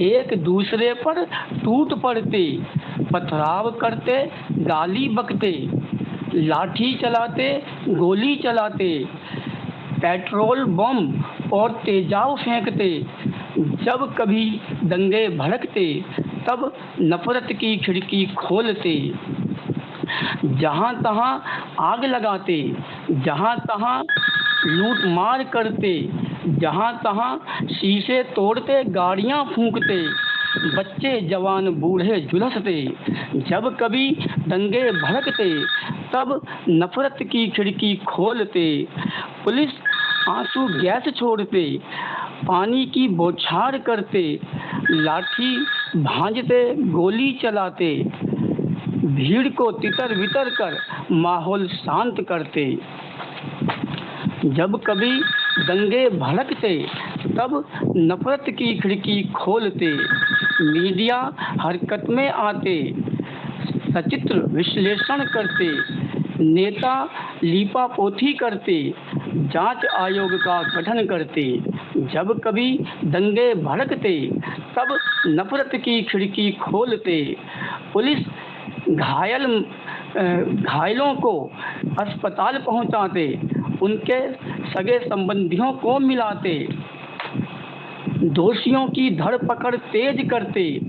एक दूसरे पर टूट पड़ते, पथराव करते, गाली बकते, लाठी चलाते, गोली चलाते, पेट्रोल बम और तेजाब फेंकते। जब कभी दंगे भड़कते तब नफरत की खिड़की खोलते, जहां तहां आग लगाते, जहां तहां लूट मार करते, जहां तहां शीशे तोड़ते, गाड़ियां फूंकते, बच्चे जवान बूढ़े झुलसते। जब कभी दंगे भड़कते तब नफरत की खिड़की खोलते, पुलिस आंसू गैस छोड़ते, पानी की बौछार करते, लाठी भांजते, गोली चलाते, भीड़ को तितर बितर कर माहौल शांत करते। जब कभी दंगे भड़कते तब नफरत की खिड़की खोलते, मीडिया हरकत में आते, सचित्र विश्लेषण करते, नेता लीपापोती करते, जांच आयोग का गठन करते। जब कभी दंगे भड़कते तब नफरत की खिड़की खोलते, पुलिस घायलों को अस्पताल पहुंचाते, उनके सगे संबंधियों को मिलाते, दोषियों की धरपकड़ तेज करते,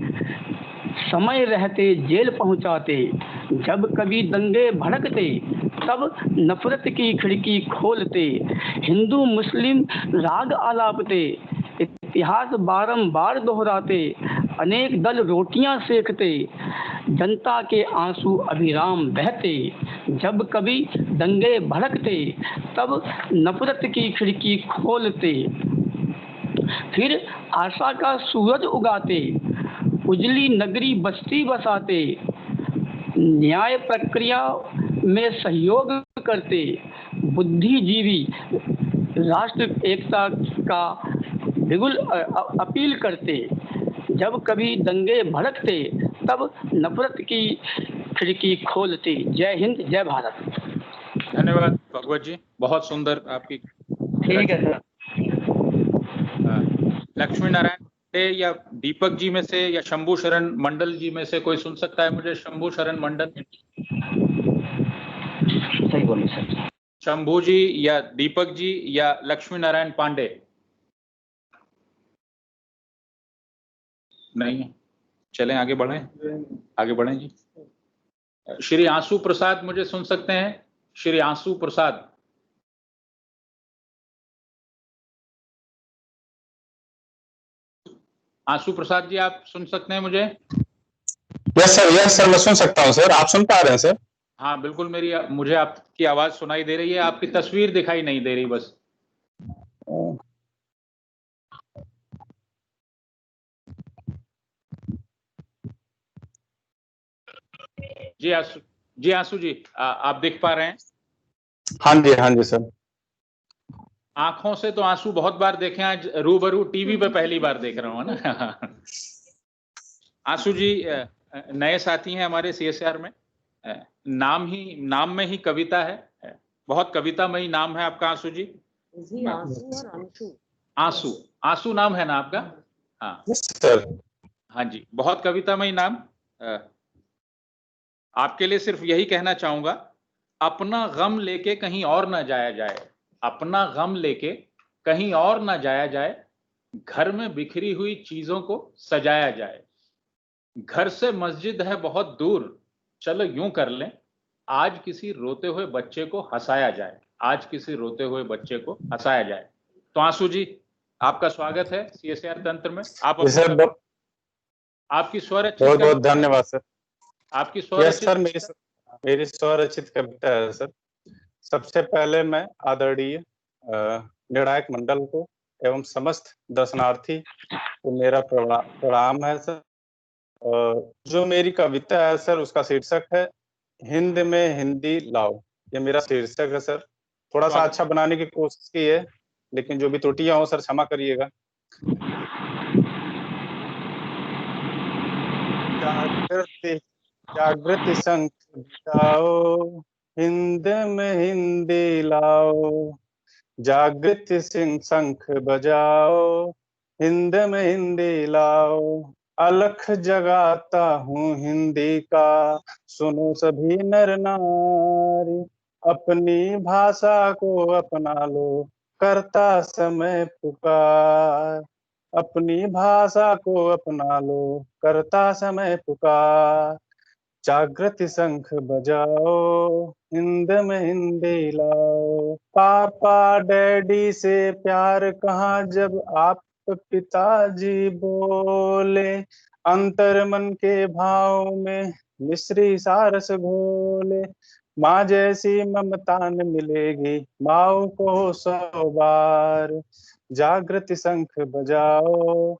समय रहते जेल पहुंचाते। जब कभी दंगे भड़कते तब नफरत की खिड़की खोलते, हिंदू मुस्लिम राग आलापते, इतिहास बारंबार दोहराते, अनेक दल रोटियां सेकते, जनता के आंसू अभिराम बहते। जब कभी दंगे भड़कते तब नफरत की खिड़की खोलते, फिर आशा का सूरज उगाते, उजली नगरी बस्ती बसाते, न्याय प्रक्रिया में सहयोग करते, बुद्धिजीवी राष्ट्र एकता का बिगुल अपील करते। जब कभी दंगे भड़कते तब नफरत की खिड़की खोलते। जय हिंद, जय भारत। धन्यवाद भगवत जी, बहुत सुंदर आपकी। ठीक है सर। लक्ष्मी नारायण या दीपक जी में से या शंभू शरण मंडल जी में से कोई सुन सकता है मुझे? शंभू शरण मंडल, सही बोले सर। शंभू जी या दीपक जी या लक्ष्मी नारायण पांडे? नहीं है, चलें आगे बढ़ें, आगे बढ़ें जी। श्री आंसू प्रसाद मुझे सुन सकते हैं? श्री आंसू प्रसाद। आंसू प्रसाद जी, आप सुन सकते हैं मुझे? यस सर, मैं सुन सकता हूं सर। आप सुन पा रहे हैं सर? हाँ बिल्कुल, मुझे आपकी आवाज सुनाई दे रही है, आपकी तस्वीर दिखाई नहीं दे रही बस। जी आंसू जी, आप दिख पा रहे हैं? हाँ जी सर। आंखों से तो आंसू बहुत बार देखे, आज रूबरू टीवी पे पहली बार देख रहा हूँ ना। आंसू जी नए साथी हैं हमारे सीएसआर में, नाम में ही कविता है, बहुत कवितामयी नाम है आपका आंसू जी। जी, आंसू और अंशु। आंसू नाम है ना आपका? हाँ सर। हाँ जी, बहुत कवितामयी नाम। आपके लिए सिर्फ यही कहना चाहूंगा, अपना गम लेके कहीं और ना जाया जाए, अपना गम लेके कहीं और ना जाया जाए, घर में बिखरी हुई चीजों को सजाया जाए, घर से मस्जिद है बहुत दूर, चलो यूं कर लें, आज किसी रोते हुए बच्चे को हंसाया जाए, आज किसी रोते हुए बच्चे को हंसाया जाए। तो आंसू जी, आपका स्वागत है सीएसआर तंत्र में। आप सर, आपकी स्वरचित, बहुत बहुत धन्यवाद सर। आपकी स्वरचित, सर मेरी स्वरचित कविता है सर। सबसे पहले मैं आदरणीय निर्णायक मंडल को एवं समस्त दर्शनार्थी को मेरा प्रणाम है सर। जो मेरी कविता है सर उसका शीर्षक है हिंद में हिंदी लाओ। ये मेरा शीर्षक है सर। थोड़ा सा अच्छा बनाने की कोशिश की है, लेकिन जो भी त्रुटियां हो सर क्षमा करिएगा। जागृति शंख बजाओ, हिंद में हिंदी लाओ। जागृति सिंह शंख बजाओ, हिंद में हिंदी लाओ। अलख जगाता हूँ हिंदी का, सुनो सभी नर नारी। अपनी भाषा को अपना लो, करता समय पुकार। अपनी भाषा को अपना लो, करता समय पुकार। जागृति शंख बजाओ, हिंद में हिंदी लाओ। पापा डैडी से प्यार कहाँ जब आप पिताजी बोले। अंतर मन के भाव में मिश्री सारस घोले। माँ जैसी ममता न मिलेगी माँ को 100 बार। जागृति शंख बजाओ,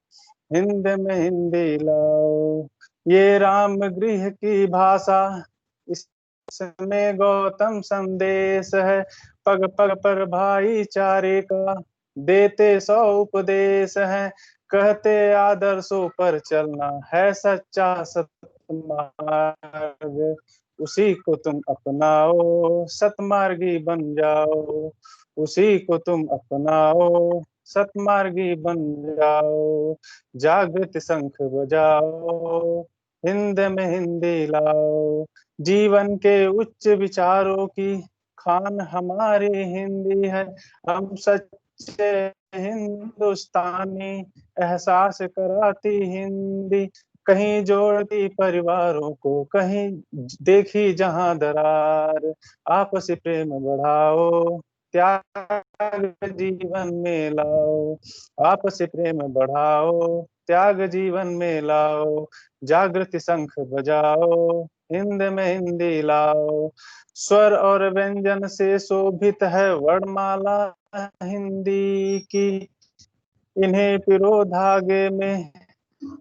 हिंद में हिंदी लाओ। ये राम गृह की भाषा, इसमें गौतम संदेश है। पग पग पर भाईचारे का देते 100 उपदेश है। कहते आदर्शों पर चलना है सच्चा सतमार्ग। उसी को तुम अपनाओ, सतमार्गी बन जाओ। उसी को तुम अपनाओ, सतमार्गी बन जाओ। जागृति शंख बजाओ, हिंद में हिंदी लाओ। जीवन के उच्च विचारों की खान हमारी हिंदी है। हम सच्चे हिंदुस्तानी, एहसास कराती हिंदी। कहीं जोड़ती परिवारों को, कहीं देखी जहां दरार। आपस प्रेम बढ़ाओ, त्याग जीवन में लाओ। आपस प्रेम बढ़ाओ, त्याग जीवन में लाओ। जागृति शंख बजाओ, हिंद में हिंदी लाओ। स्वर और व्यंजन से शोभित है वर्णमाला हिंदी की। इन्हें पिरो धागे में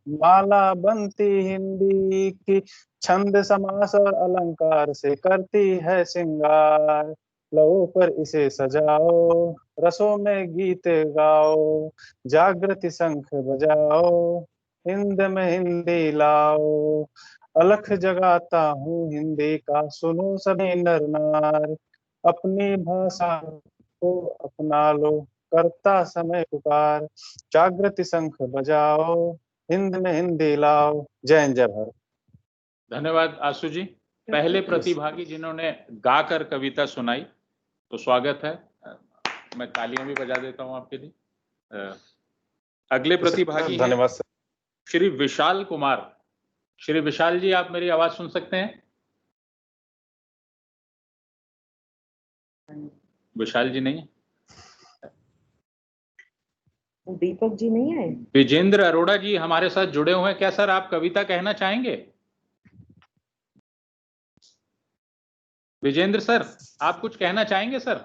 माला बनती हिंदी की। छंद समास और अलंकार से करती है श्रृंगार। लवों पर इसे सजाओ, रसों में गीत गाओ। जागृति शंख बजाओ, हिंद में हिंदी लाओ। अलख जगाता हूँ हिंदी का, सुनो सभी नर नार। अपनी भाषा को अपना लो, करता समय पुकार। जागृति शंख बजाओ, हिंद में हिंदी लाओ। जय हिंद जय भारत। धन्यवाद आशु जी। पहले प्रतिभागी जिन्होंने गाकर कविता सुनाई, तो स्वागत है। मैं तालियां भी बजा देता हूं आपके लिए। अगले प्रतिभागी हैं धन्यवाद सर। श्री विशाल कुमार। श्री विशाल जी, आप मेरी आवाज सुन सकते हैं? विशाल जी नहीं है? दीपक जी नहीं है? विजेंद्र अरोड़ा जी हमारे साथ जुड़े हुए हैं। क्या सर आप कविता कहना चाहेंगे? विजेंद्र सर, आप कुछ कहना चाहेंगे सर?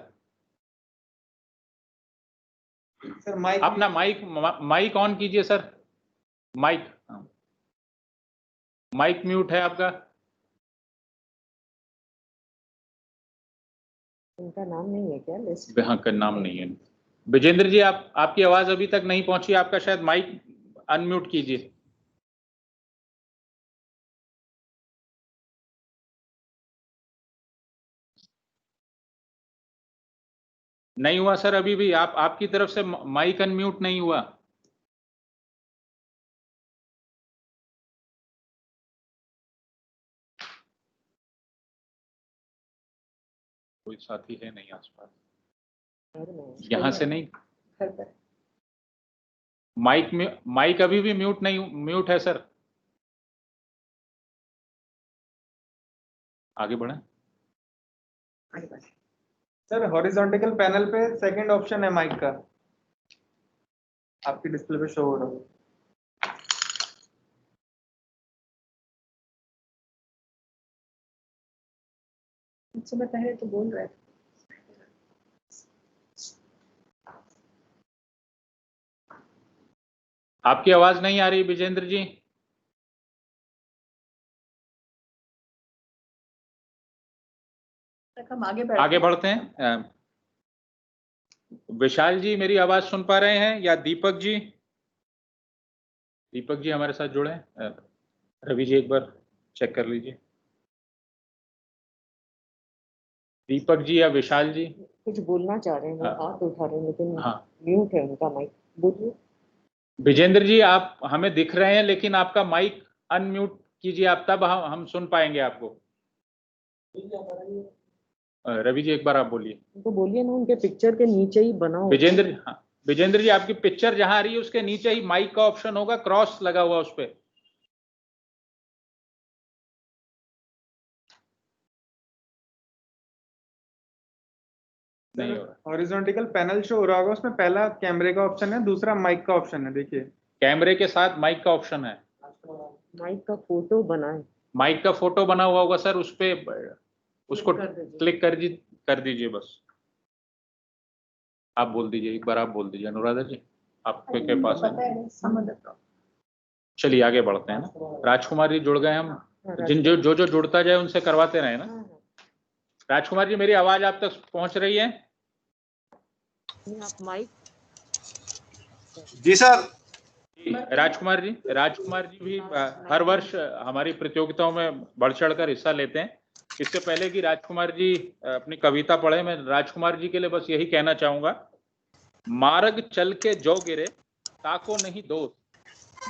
सर माइक, अपना माइक ऑन कीजिए सर। माइक म्यूट है आपका। उनका नाम नहीं है क्या लिस्ट में? हाँ का नाम नहीं है। विजेंद्र जी, आपकी आवाज अभी तक नहीं पहुंची। आपका शायद माइक अनम्यूट कीजिए। नहीं हुआ सर अभी भी। आपकी तरफ से माइक अनम्यूट नहीं हुआ। कोई साथी है नहीं आसपास? यहाँ से नहीं। माइक अभी भी म्यूट है सर। आगे बढ़े सर। हॉरिजॉन्टल पैनल पे सेकंड ऑप्शन है माइक का, आपकी डिस्प्ले पे शो हो रहा है। मैं पहले तो बोल रहा था। आपकी आवाज नहीं आ रही विजेंद्र जी। हम आगे आगे बढ़ते हैं। विशाल जी मेरी आवाज सुन पा रहे हैं या दीपक जी? दीपक जी हमारे साथ जुड़े हैं। रवि जी एक बार चेक कर लीजिए। दीपक जी या विशाल जी? कुछ बोलना चाह रहे हैं, वो हाथ उठा रहे हैं लेकिन हाँ म्यूट है उनका माइक। बोलिए। विजेंद्र जी आप हमें दिख रहे हैं लेकिन आपका माइक अनम्यूट कीजिए आप, तब हम सुन पाएंगे आपको। रवि जी एक बार आप बोलिए। तो बोलिए ना, उनके पिक्चर के नीचे ही बना होगा। विजेंद्र, हाँ विजेंद्र जी आपकी पिक्चर जहां आ रही है उसके नीचे ही माइक का ऑप्शन होगा, क्रॉस लगा हुआ उस पे। नहीं हो रहा। हॉरिजॉन्टल पैनल शो हो रहा होगा, उसमें पहला कैमरे का ऑप्शन है, दूसरा माइक का ऑप्शन है। देखिए कैमरे के साथ माइक का ऑप्शन है। माइक का फोटो बना है। माइक का फोटो बना हुआ होगा सर, उस पे उसको क्लिक कर दीजिए बस। आप बोल दीजिए, एक बार आप बोल दीजिए अनुराधा जी, आपके पास है। चलिए आगे बढ़ते हैं ना। राजकुमार जी जुड़ गए, हम जिन जो जुड़ता जाए उनसे करवाते रहे ना। राजकुमार जी मेरी आवाज आप तक पहुंच रही है? आप माइक। जी सर। राजकुमार जी भी हर वर्ष हमारी प्रतियोगिताओं में बढ़ चढ़कर हिस्सा लेते हैं। इससे पहले कि राजकुमार जी अपनी कविता पढ़े, मैं राजकुमार जी के लिए बस यही कहना चाहूंगा। मार्ग चल के जो गिरे ताको नहीं दोस्त,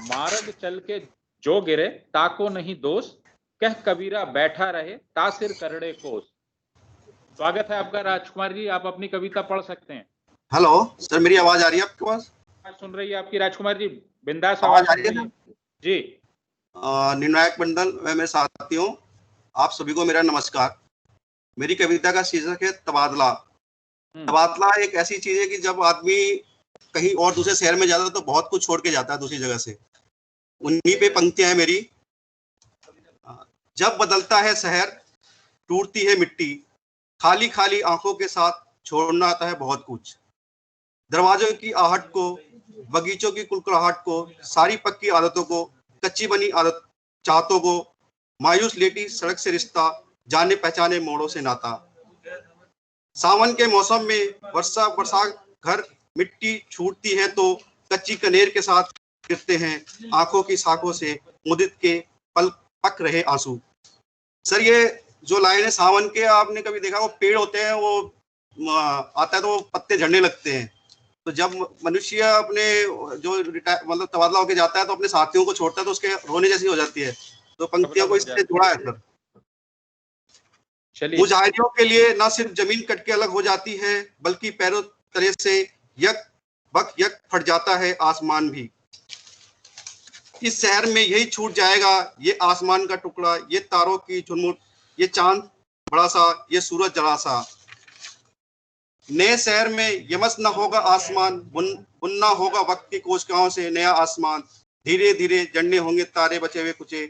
मार्ग चल के जो गिरे ताको नहीं दोस्त, कह कबीरा बैठा रहे तासिर करड़े कोस। स्वागत है आपका राजकुमार जी, आप अपनी कविता पढ़ सकते हैं। हेलो सर, मेरी आवाज आ रही है आपके पास? सुन रही है आपकी राजकुमार जी, बिंदास आवाज आ रही है ना जी। निर्णायक मंडल व मेरे साथियों, आप सभी को मेरा नमस्कार। मेरी कविता का शीर्षक है तबादला। तबादला एक ऐसी चीज है कि जब आदमी कहीं और दूसरे शहर में जाता है तो बहुत कुछ छोड़ के जाता है दूसरी जगह से। उन्हीं पे पंक्तियां हैं मेरी। जब बदलता है शहर टूटती है मिट्टी, खाली खाली आंखों के साथ छोड़ना आता है बहुत कुछ। दरवाजों की आहट को, बगीचों की कुलकुलाहट को, सारी पक्की आदतों को, कच्ची बनी आदत चाहतों को, मायूस लेटी सड़क से रिश्ता, जाने पहचाने मोड़ों से नाता। सावन के मौसम में वर्षा घर मिट्टी छूटती है तो कच्ची कनेर के साथ गिरते हैं आंखों की साखों से मुदित के पल पक रहे आंसू। सर ये जो लाइन है सावन के, आपने कभी देखा वो पेड़ होते हैं, वो आता है तो वो पत्ते झड़ने लगते हैं। तो जब मनुष्य अपने जो मतलब तबादला होके जाता है तो अपने साथियों को छोड़ता है तो उसके रोने जैसी हो जाती है। तो पंक्तियों को इससे जोड़ा है सर। मुजाहिदों के लिए न सिर्फ जमीन कट के अलग हो जाती है बल्कि पैरों तले से यक बक यक फट जाता है आसमान भी। इस शहर में यही छूट जाएगा ये आसमान का टुकड़ा, ये तारों की झुरमुट, ये चांद बड़ा सा, ये सूरज जरा सा। नए शहर में यमस न होगा आसमान, बुनना होगा वक्त की कोशिकाओं से नया आसमान। धीरे धीरे जड़ने होंगे तारे बचे हुए कुचे,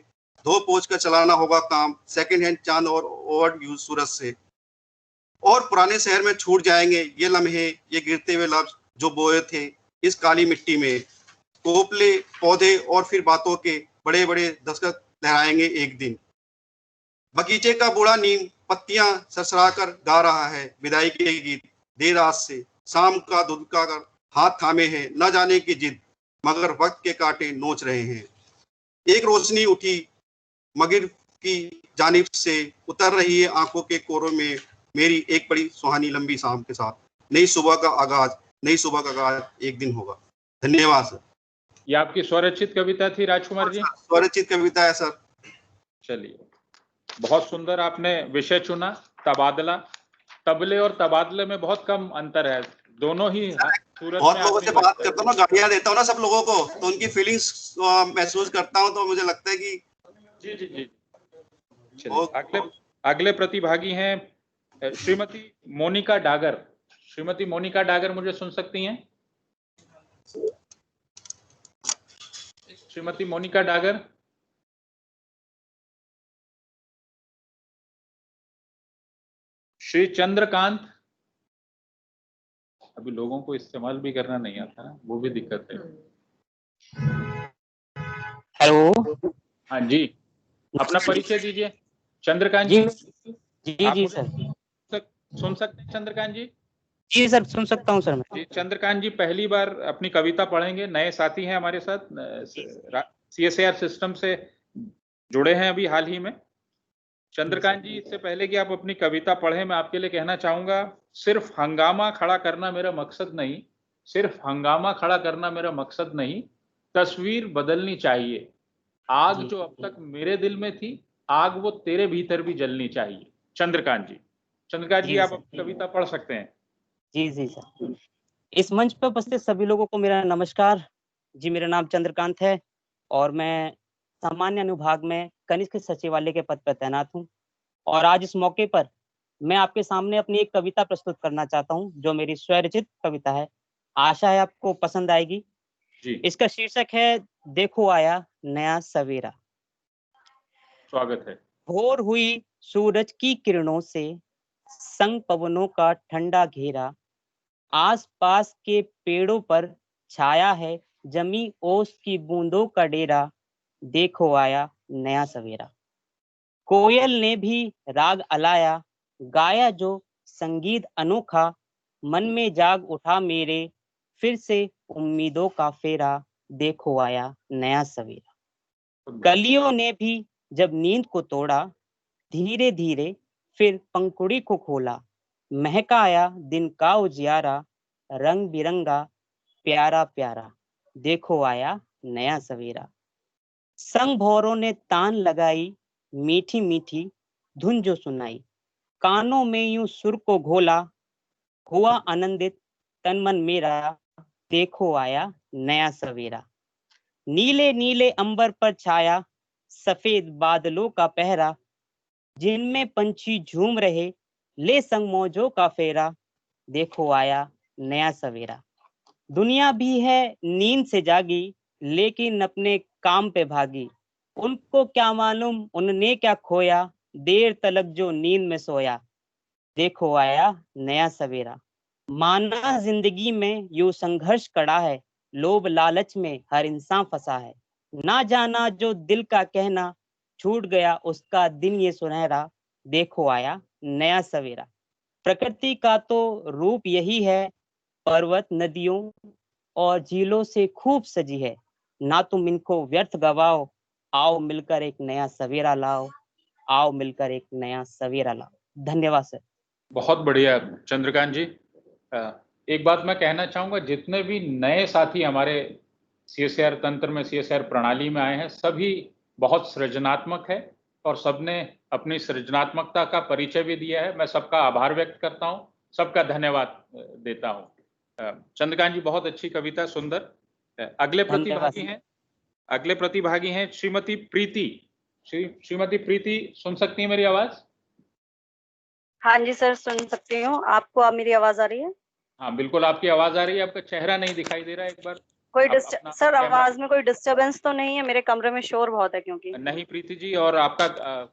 धो पोछ कर चलाना होगा काम सेकंड हैंड चांद और ओवर यूज सूरज से। और पुराने शहर में छूट जाएंगे ये लम्हे, ये गिरते हुए लफ्ज जो बोए थे इस काली मिट्टी में। कोपले पौधे और फिर बातों के बड़े बड़े दस्तखत लहराएंगे एक दिन। बगीचे का बूढ़ा नीम पत्तियां सरसरा कर गा रहा है विदाई के गीत। देर रात से शाम का धुधका कर हाथ थामे हैं न जाने की जिद, मगर वक्त के कांटे नोच रहे हैं। एक रोशनी उठी मगिर की जानिब से, उतर रही है आंखों के कोरों में मेरी एक बड़ी सुहानी लंबी शाम के साथ। नई सुबह का आगाज एक दिन होगा। धन्यवाद सर। ये आपकी स्वरचित कविता थी राजकुमार जी? स्वरचित कविता है सर। चलिए बहुत सुंदर आपने विषय चुना, तबादला। तबले और तबादले में बहुत कम अंतर है, दोनों ही सूरत बहुत में लोगों से बात करता हूँ ना, गाड़ियाँ देता हूँ ना सब लोगों को, तो उनकी फीलिंग्स महसूस करता हूँ, तो मुझे लगता है कि जी जी जी। चलिए अगले प्रतिभागी हैं श्रीमती मोनिका डागर। श्रीमती मोनिका डागर मुझे सुन सकती हैं? श्रीमती मोनिका डागर। श्री चंद्रकांत। अभी लोगों को इस्तेमाल भी करना नहीं आता ना, वो भी दिक्कत है। हेलो। हाँ जी, अपना परिचय दीजिए चंद्रकांत जी। जी जी सर। सुन सकते हैं चंद्रकांत जी? जी सर, सुन सकता हूँ सर मैं। जी चंद्रकांत जी पहली बार अपनी कविता पढ़ेंगे, नए साथी हैं हमारे साथ, CSIR सिस्टम से जुड़े हैं अभी हाल ही में। चंद्रकांत जी, इससे पहले कि आप अपनी कविता पढ़ें, मैं आपके लिए कहना चाहूंगा, सिर्फ हंगामा खड़ा करना मेरा मकसद नहीं, सिर्फ हंगामा खड़ा करना मेरा मकसद नहीं, तस्वीर बदलनी चाहिए। आग जो अब तक मेरे दिल में थी, आग वो तेरे भीतर भी जलनी चाहिए। चंद्रकांत जी, चंद्रकांत जी आप अपनी कविता पढ़ सकते हैं। जी जी सर। इस मंच पर उपस्थित सभी लोगों को मेरा नमस्कार जी। मेरा नाम चंद्रकांत है और मैं सामान्य अनुभाग में कनिष्ठ सचिवालय के पद पर तैनात हूँ। और आज इस मौके पर मैं आपके सामने अपनी एक कविता प्रस्तुत करना चाहता हूँ, जो मेरी स्वरचित कविता है। आशा है आपको पसंद आएगी जी। इसका शीर्षक है देखो आया नया सवेरा। स्वागत है। भोर हुई सूरज की किरणों से संग पवनों का ठंडा घेरा, आस पास के पेड़ों पर छाया है जमी ओस की बूंदों का डेरा। देखो आया नया सवेरा। कोयल ने भी राग अलाया, गाया जो संगीत अनोखा, मन में जाग उठा मेरे फिर से उम्मीदों का फेरा। देखो आया नया सवेरा। कलियों ने भी जब नींद को तोड़ा, धीरे धीरे फिर पंखुड़ी को खोला, महकाया दिन का उजियारा, रंग बिरंगा प्यारा प्यारा। देखो आया नया सवेरा। संग भौरों ने तान लगाई, मीठी मीठी धुन जो सुनाई, कानों में यूं सुर को घोला, हुआ आनंदित तन मन मेरा। देखो आया नया सवेरा। नीले नीले अंबर पर छाया सफेद बादलों का पहरा, जिनमें पंछी झूम रहे ले संग मौजों का फेरा। देखो आया नया सवेरा। दुनिया भी है नींद से जागी, लेकिन अपने काम पे भागी। उनको क्या मालूम उनने क्या खोया, देर तलक जो नींद में सोया। देखो आया नया सवेरा। माना जिंदगी में यूं संघर्ष कड़ा है, लोभ लालच में हर इंसान फंसा है। ना जाना जो दिल का कहना, छूट गया उसका दिन ये सुनहरा। देखो आया नया सवेरा। प्रकृति का तो रूप यही है, पर्वत नदियों और झीलों से खूब सजी है। ना तुम इनको व्यर्थ गवाओ, आओ मिलकर एक नया सवेरा लाओ, आओ मिलकर एक नया सवेरा लाओ। धन्यवाद सर। बहुत बढ़िया चंद्रकांत जी। एक बात मैं कहना चाहूंगा, जितने भी नए साथी हमारे CSIR तंत्र में, CSIR प्रणाली में आए हैं, सभी बहुत सृजनात्मक है और सबने अपनी सृजनात्मकता का परिचय भी दिया है। मैं सबका आभार व्यक्त करता हूं, सबका धन्यवाद देता हूं। चंद्रकांत जी, बहुत अच्छी कविता, सुंदर। अगले प्रतिभागी हैं श्रीमती प्रीति। श्रीमती प्रीति, सुन सकती हैं मेरी आवाज? हाँ जी सर, सुन सकती हूँ। आपको अब मेरी आवाज आ रही है? हाँ बिल्कुल, आपकी आवाज आ रही है, आपका चेहरा नहीं दिखाई दे रहा है। एक बार कोई सर, आवाज में कोई डिस्टरबेंस तो नहीं है? मेरे कमरे में शोर बहुत है क्योंकि। नहीं प्रीति जी, और आपका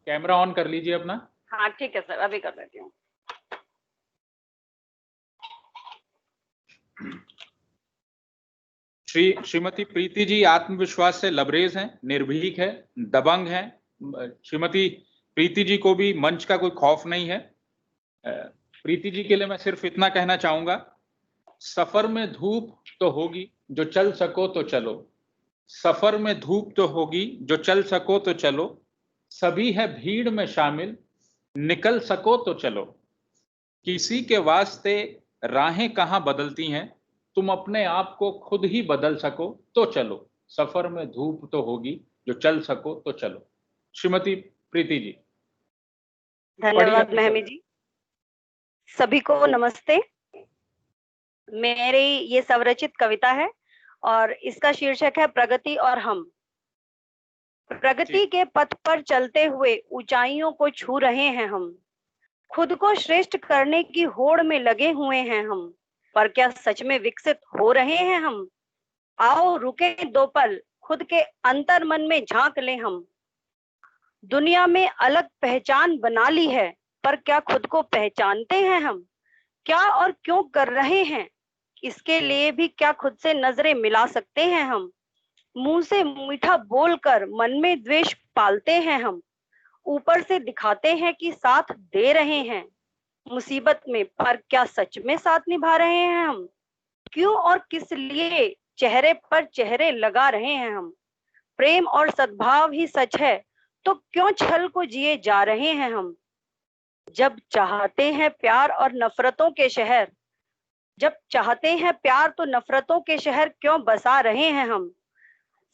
कैमरा ऑन कर लीजिए अपना। हाँ ठीक है सर, अभी कर लेती हूँ। श्रीमती प्रीति जी आत्मविश्वास से लबरेज हैं, निर्भीक है, दबंग हैं। श्रीमती प्रीति जी को भी मंच का कोई खौफ नहीं है। प्रीति जी के लिए मैं सिर्फ इतना कहना चाहूंगा, सफर में धूप तो होगी, जो चल सको तो चलो। सफर में धूप तो होगी, जो चल सको तो चलो। सभी है भीड़ में शामिल, निकल सको तो चलो। किसी के वास्ते राहें कहाँ बदलती हैं, तुम अपने आप को खुद ही बदल सको तो चलो। सफर में धूप तो होगी, जो चल सको तो चलो। श्रीमती प्रीति जी। धन्यवाद महमी जी। सभी को नमस्ते। मेरी ये स्वरचित कविता है और इसका शीर्षक है प्रगति और हम। प्रगति के पथ पर चलते हुए ऊंचाइयों को छू रहे हैं हम। खुद को श्रेष्ठ करने की होड़ में लगे हुए हैं हम। पर क्या सच में विकसित हो रहे हैं हम? आओ रुके दो पल, खुद के अंतर मन में झांक लें हम। दुनिया में अलग पहचान बना ली है, पर क्या खुद को पहचानते हैं हम? क्या और क्यों कर रहे हैं, इसके लिए भी क्या खुद से नजरें मिला सकते हैं हम? मुंह से मीठा बोलकर मन में द्वेष पालते हैं हम। ऊपर से दिखाते हैं कि साथ दे रहे हैं, मुसीबत में, पर क्या सच में साथ निभा रहे हैं हम? क्यों और किस लिए चेहरे पर चेहरे लगा रहे हैं हम? प्रेम और सद्भाव ही सच है तो क्यों छल को जिए जा रहे हैं हम? जब चाहते हैं प्यार और नफरतों के शहर, जब चाहते हैं प्यार तो नफरतों के शहर क्यों बसा रहे हैं हम?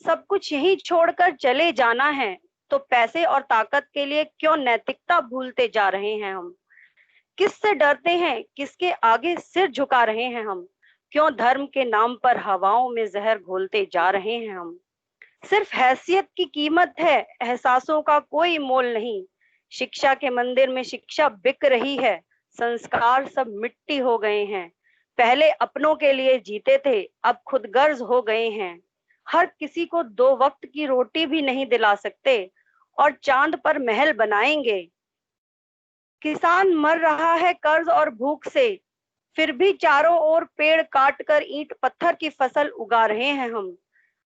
सब कुछ यहीं छोड़कर चले जाना है तो पैसे और ताकत के लिए क्यों नैतिकता भूलते जा रहे हैं हम? किससे डरते हैं, किसके आगे सिर झुका रहे हैं हम? क्यों धर्म के नाम पर हवाओं में जहर घोलते जा रहे हैं हम? सिर्फ हैसियत की कीमत है, एहसासों का कोई मोल नहीं। शिक्षा के मंदिर में शिक्षा बिक रही है, संस्कार सब मिट्टी हो गए हैं। पहले अपनों के लिए जीते थे, अब खुदगर्ज हो गए हैं। हर किसी को 2 वक्त की रोटी भी नहीं दिला सकते और चांद पर महल बनाएंगे। किसान मर रहा है कर्ज और भूख से, फिर भी चारों ओर पेड़ काटकर ईंट पत्थर की फसल उगा रहे हैं हम।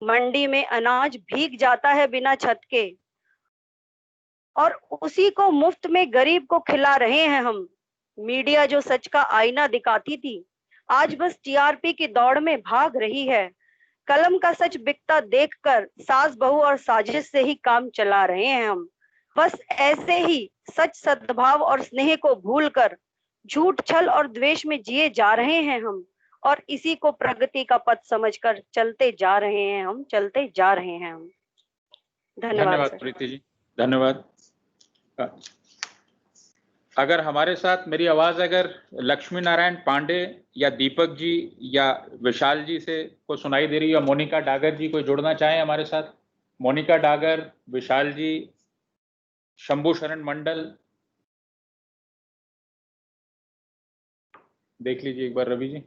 मंडी में अनाज भीग जाता है बिना छत के और उसी को मुफ्त में गरीब को खिला रहे हैं हम। मीडिया जो सच का आईना दिखाती थी, आज बस टीआरपी की दौड़ में भाग रही है। कलम का सच बिकता देखकर सास बहू और साजिश से ही काम चला रहे हैं हम। बस ऐसे ही सच, सद्भाव और स्नेह को भूलकर झूठ, छल और द्वेष में जिए जा रहे हैं हम, और इसी को प्रगति का पथ समझकर चलते जा रहे हैं हम, चलते जा रहे हैं हम। धन्यवाद प्रीति जी, धन्यवाद। अगर हमारे साथ मेरी आवाज अगर लक्ष्मी नारायण पांडे या दीपक जी या विशाल जी से को सुनाई दे रही है, या मोनिका डागर जी कोई जुड़ना चाहे हमारे साथ? मोनिका डागर, विशाल जी, शंभू शरण मंडल, देख लीजिए एक बार रवि जी,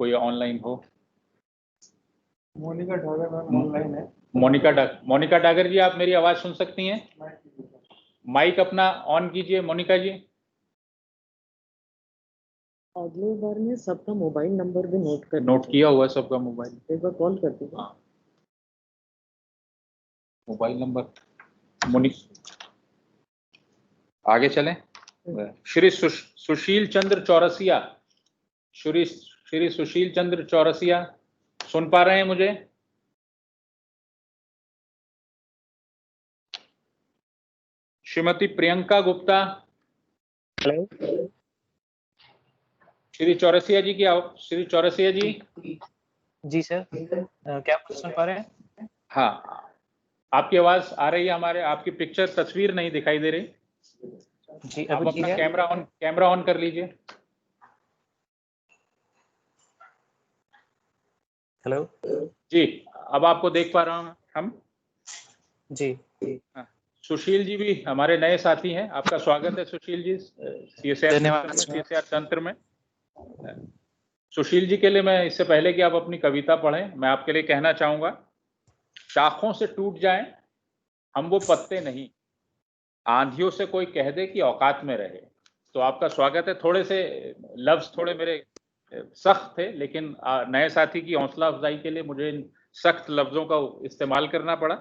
कोई ऑनलाइन हो। मोनिका डागर मैम ऑनलाइन है। मोनिका डागर जी, आप मेरी आवाज सुन सकती हैं? माइक अपना ऑन कीजिए मोनिका जी। अगली बार में सबका मोबाइल नंबर भी नोट किया हुआ है सबका मोबाइल, एक बार कॉल कर दीजिए। मोबाइल नंबर आगे चलें। श्री सुशील चंद्र चौरसिया, श्री सुशील चंद्र चौरसिया, सुन पा रहे हैं मुझे? श्रीमती प्रियंका गुप्ता। हेलो श्री चौरसिया जी की श्री चौरसिया जी सर, क्या आप सुन पा रहे हैं? हाँ, आपकी आवाज आ रही है हमारे, आपकी पिक्चर तस्वीर नहीं दिखाई दे रही जी। आप अपना कैमरा ऑन कर लीजिए। हेलो जी, अब आपको देख पा रहा हूँ हम जी। सुशील जी भी हमारे नए साथी हैं, आपका स्वागत है सुशील जी सीएसआर तंत्र में। सुशील जी के लिए मैं, इससे पहले कि आप अपनी कविता पढ़ें, मैं आपके लिए कहना चाहूंगा, शाखों से टूट जाएं हम वो पत्ते नहीं, आंधियों से कोई कह दे कि औकात में रहे। तो आपका स्वागत है। थोड़े से लफ्ज थोड़े मेरे सख्त थे, लेकिन नए साथी की हौसला अफजाई के लिए मुझे इन सख्त लफ्जों का इस्तेमाल करना पड़ा।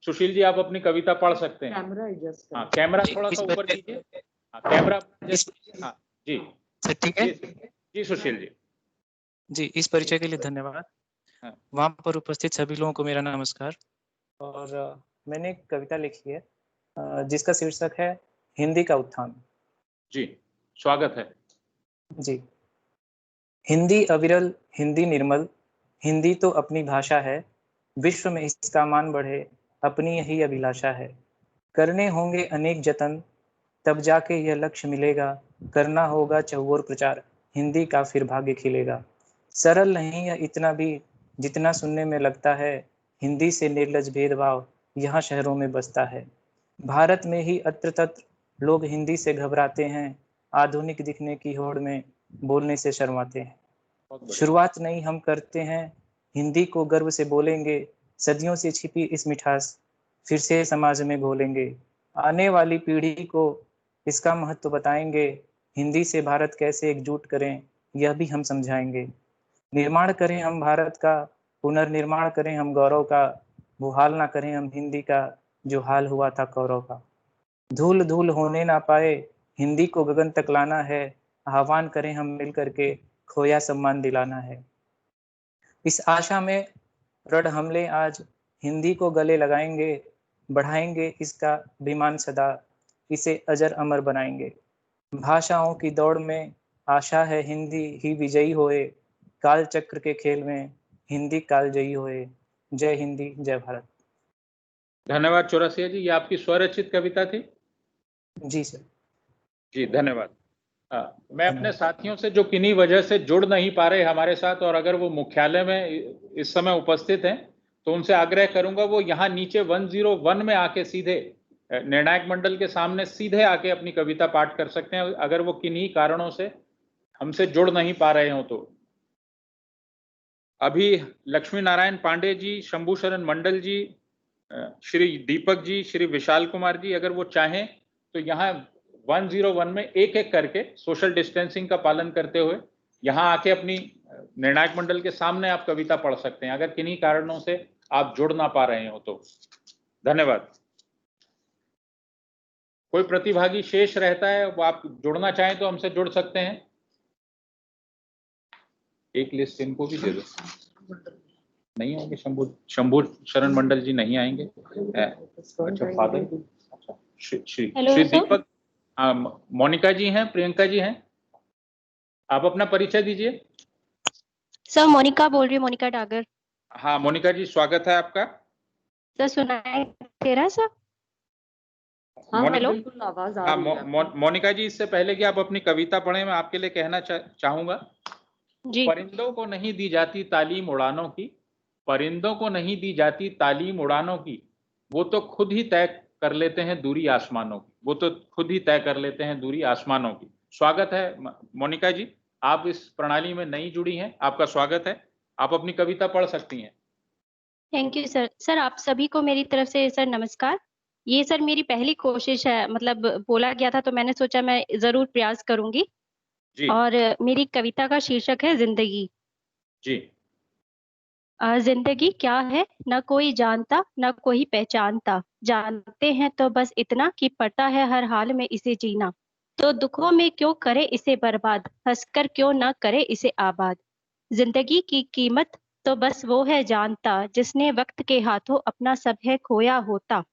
सुशील जी, आप अपनी कविता पढ़ सकते हैं। हाँ, कैमरा थोड़ा सा ऊपर कीजिए। कैमरा, हाँ जी ठीक है जी। सुशील जी, इस परिचय के लिए धन्यवाद। वहाँ पर उपस्थित सभी लोगों को मेरा नमस्कार। और मैंने एक कविता लिखी है जिसका शीर्षक है हिंदी का उत्थान। जी, स्वागत है जी। हिंदी अविरल, हिंदी निर्मल, हिंदी तो अपनी भाषा है, विश्व में इसका मान बढ़े, अपनी यही अभिलाषा है। करने होंगे अनेक जतन, तब जाके यह लक्ष्य मिलेगा, करना होगा चहुओर प्रचार, हिंदी का फिर भाग्य खिलेगा। सरल नहीं यह इतना भी जितना सुनने में लगता है, हिंदी से निर्लज भेदभाव यहाँ शहरों में बसता है। भारत में ही अत्र तत्र लोग हिंदी से घबराते हैं, आधुनिक दिखने की होड़ में बोलने से शर्माते हैं। शुरुआत नहीं हम करते हैं, हिंदी को गर्व से बोलेंगे, सदियों से छिपी इस मिठास फिर से समाज में घोलेंगे। आने वाली पीढ़ी को इसका महत्व बताएंगे, हिंदी से भारत कैसे एकजुट करें यह भी हम समझाएंगे। निर्माण करें हम भारत का, पुनर्निर्माण करें हम गौरव का, वो हाल ना करें हम हिंदी का जो हाल हुआ था कौरव का। धूल धूल होने ना पाए, हिंदी को गगन तक लाना है, आह्वान करें हम मिल करके, खोया सम्मान दिलाना है। इस आशा में दृढ़ हमले आज हिंदी को गले लगाएंगे, बढ़ाएंगे इसका अभिमान सदा, इसे अजर अमर बनाएंगे। भाषाओं की दौड़ में आशा है हिंदी ही विजयी होए, काल चक्र के खेल में हिंदी कालजयी होए। जय हिंदी, जय भारत। धन्यवाद चौरसिया जी, ये आपकी स्वरचित कविता थी? जी सर। जी धन्यवाद। मैं अपने साथियों से जो किन्हीं वजह से जुड़ नहीं पा रहे हमारे साथ, और अगर वो मुख्यालय में इस समय उपस्थित हैं, तो उनसे आग्रह करूंगा वो यहाँ नीचे 101 में आके सीधे निर्णायक मंडल के सामने सीधे आके अपनी कविता पाठ कर सकते हैं, अगर वो किन्हीं कारणों से हमसे जुड़ नहीं पा रहे हो तो। अभी लक्ष्मी नारायण पांडे जी, शंभू शरण मंडल जी, श्री दीपक जी, श्री विशाल कुमार जी, अगर वो चाहें तो यहाँ 101 में एक एक करके सोशल डिस्टेंसिंग का पालन करते हुए यहाँ आके अपनी निर्णायक मंडल के सामने आप कविता पढ़ सकते हैं, अगर किन्हीं कारणों से आप जुड़ ना पा रहे हो तो। धन्यवाद। कोई प्रतिभागी शेष रहता है, वो आप जुड़ना चाहें तो हमसे जुड़ सकते हैं। एक लिस्ट इनको भी दे दो। नहीं होंगे शंभू शरण मंडल जी नहीं आएंगे। अच्छा फादर, अच्छा श्री दीपक, मोनिका जी हैं, प्रियंका जी हैं, आप अपना परिचय दीजिए। सर मोनिका बोल रही हूँ, मोनिका डागर। हाँ मोनिका जी, स्वागत है आपका। सर सुनाई दे रहा है सर? हाँ, हेलो। बिल्कुल आवाज आ रही है। मोनिका जी, इससे पहले कि आप अपनी कविता पढ़ें, मैं आपके लिए कहना चाहूंगा, परिंदों को नहीं दी जाती तालीम उड़ानों की, परिंदों को नहीं दी जाती तालीम उड़ानों की, वो तो खुद ही तय कर लेते हैं दूरी आसमानों की, वो तो खुद ही तय कर लेते हैं दूरी आसमानों की। स्वागत है मोनिका जी, आप इस प्रणाली में नई जुड़ी हैं, आपका स्वागत है, आप अपनी कविता पढ़ सकती हैं। Thank you sir. सर आप सभी को मेरी तरफ से सर नमस्कार। ये सर मेरी पहली कोशिश है, मतलब बोला गया था तो मैंने सोचा मैं जरूर प्रयास करूंगी जी। और मेरी कविता का शीर्षक है जिंदगी जी। जिंदगी क्या है न कोई जानता न कोई पहचानता, जानते हैं तो बस इतना कि पड़ता है हर हाल में इसे जीना, तो दुखों में क्यों करे इसे बर्बाद, हंसकर क्यों न करे इसे आबाद। जिंदगी की कीमत तो बस वो है जानता, जिसने वक्त के हाथों अपना सब है खोया होता।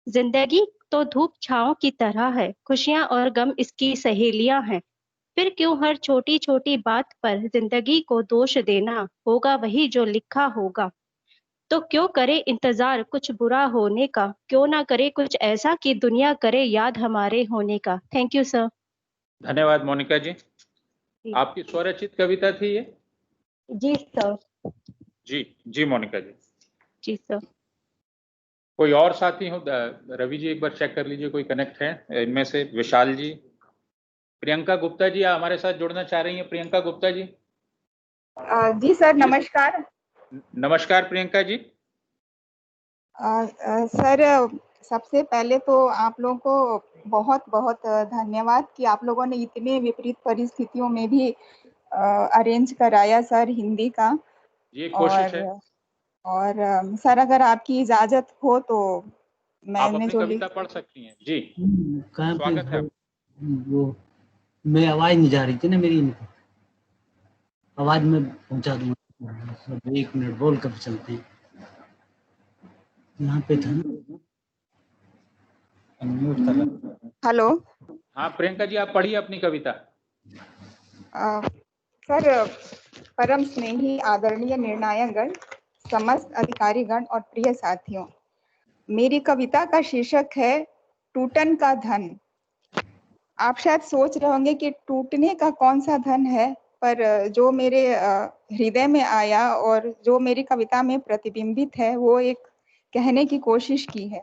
जिंदगी तो धूप छांव की तरह है, खुशियां और गम इसकी सहेलियां हैं, फिर क्यों हर छोटी छोटी बात पर जिंदगी को दोष देना, होगा वही जो लिखा होगा। तो क्यों करे इंतजार कुछ बुरा होने का, क्यों ना करे कुछ ऐसा कि दुनिया करे याद हमारे होने का। Thank you sir. धन्यवाद मोनिका जी, आपकी स्वरचित कविता थी ये? जी सर। जी मोनिका जी। जी सर। कोई और साथी हो? रवि जी एक बार चेक कर लीजिए कोई कनेक्ट है इनमें से। विशाल जी, प्रियंका गुप्ता जी हमारे साथ जुड़ना चाह रही हैं। प्रियंका गुप्ता जी। जी सर नमस्कार। नमस्कार प्रियंका जी। सर सबसे पहले तो आप लोगों को बहुत बहुत धन्यवाद कि आप लोगों ने इतने विपरीत परिस्थितियों में भी अरेंज कराया सर हिंदी का। ये कोशिश है। और सर अगर आपकी इजाजत हो तो मैंने जो कविता पढ़ सकती हैं जी। स्वागत है। वो मेरी आवाज नहीं जा रही थी ना, मेरी आवाज में पहुंचा दूंगा। एक मिनट बोल कर चलते हैं। यहाँ पे था म्यूट कर रहा। हेलो। हाँ प्रियंका जी, आप पढ़िए अपनी कविता। सर परम स्नेही आदरणीय निर्णायकगण, समस्त अधिकारीगण और प्रिय साथियों, मेरी कविता का शीर्षक है टूटन का धन। आप शायद सोच रहे होंगे कि टूटने का कौन सा धन है, पर जो मेरे हृदय में आया और जो मेरी कविता में प्रतिबिंबित है वो एक कहने की कोशिश की है।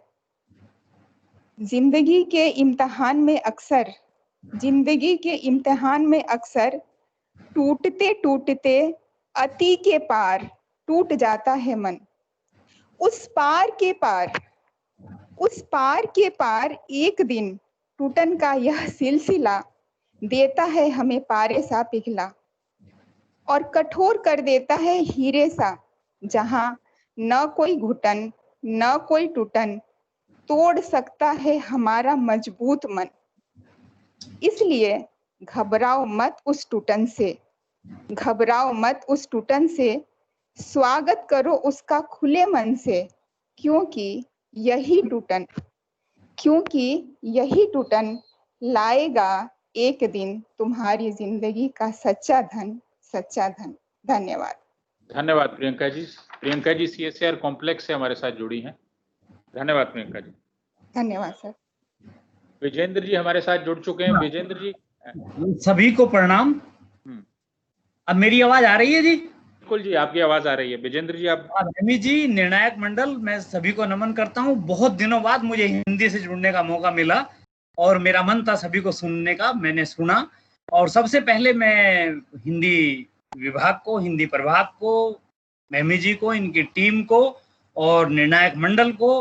जिंदगी के इम्तिहान में अक्सर टूटते टूटते अति के पार टूट जाता है मन। उस पार के पार एक दिन टूटन का यह सिलसिला देता है हमें पारे सा पिघला, और कठोर कर देता है हीरे सा, जहां न कोई घुटन न कोई टूटन तोड़ सकता है हमारा मजबूत मन। इसलिए घबराओ मत उस टूटन से, घबराओ मत उस टूटन से, स्वागत करो उसका खुले मन से, क्योंकि यही टूटन लाएगा एक दिन तुम्हारी जिंदगी का सच्चा धन, सच्चा धन। धन्यवाद। धन्यवाद प्रियंका जी। प्रियंका जी CSIR कॉम्प्लेक्स से हमारे साथ जुड़ी हैं। धन्यवाद प्रियंका जी। धन्यवाद सर। विजेंद्र जी हमारे साथ जुड़ चुके हैं। विजेंद्र जी सभी को प्रणाम। अब मेरी आवाज आ रही है जी? बिल्कुल जी, आपकी आवाज आ रही है। विजेंद्र जी आप। हेमी जी, निर्णायक मंडल, मैं सभी को नमन करता हूँ। बहुत दिनों बाद मुझे हिंदी से जुड़ने का मौका मिला और मेरा मन था सभी को सुनने का, मैंने सुना। और सबसे पहले मैं हिंदी विभाग को, हिंदी प्रभाग को, मेहमी जी को, इनकी टीम को और निर्णायक मंडल को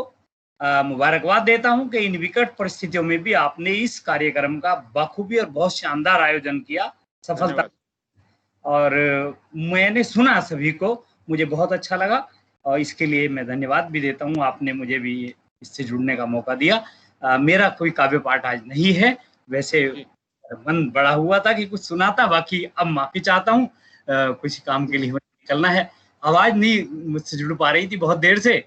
मुबारकबाद देता हूं कि इन विकट परिस्थितियों में भी आपने इस कार्यक्रम का बखूबी और बहुत शानदार आयोजन किया, सफलता। और मैंने सुना सभी को, मुझे बहुत अच्छा लगा और इसके लिए मैं धन्यवाद भी देता हूं। आपने मुझे भी इससे जुड़ने का मौका दिया। मेरा कोई काव्य पाठ आज नहीं है, वैसे मन बड़ा हुआ था कि कुछ सुनाता, बाकी अब माफी चाहता हूँ, कुछ काम के लिए निकलना है। आवाज नहीं मुझसे जुड़ पा रही थी बहुत देर से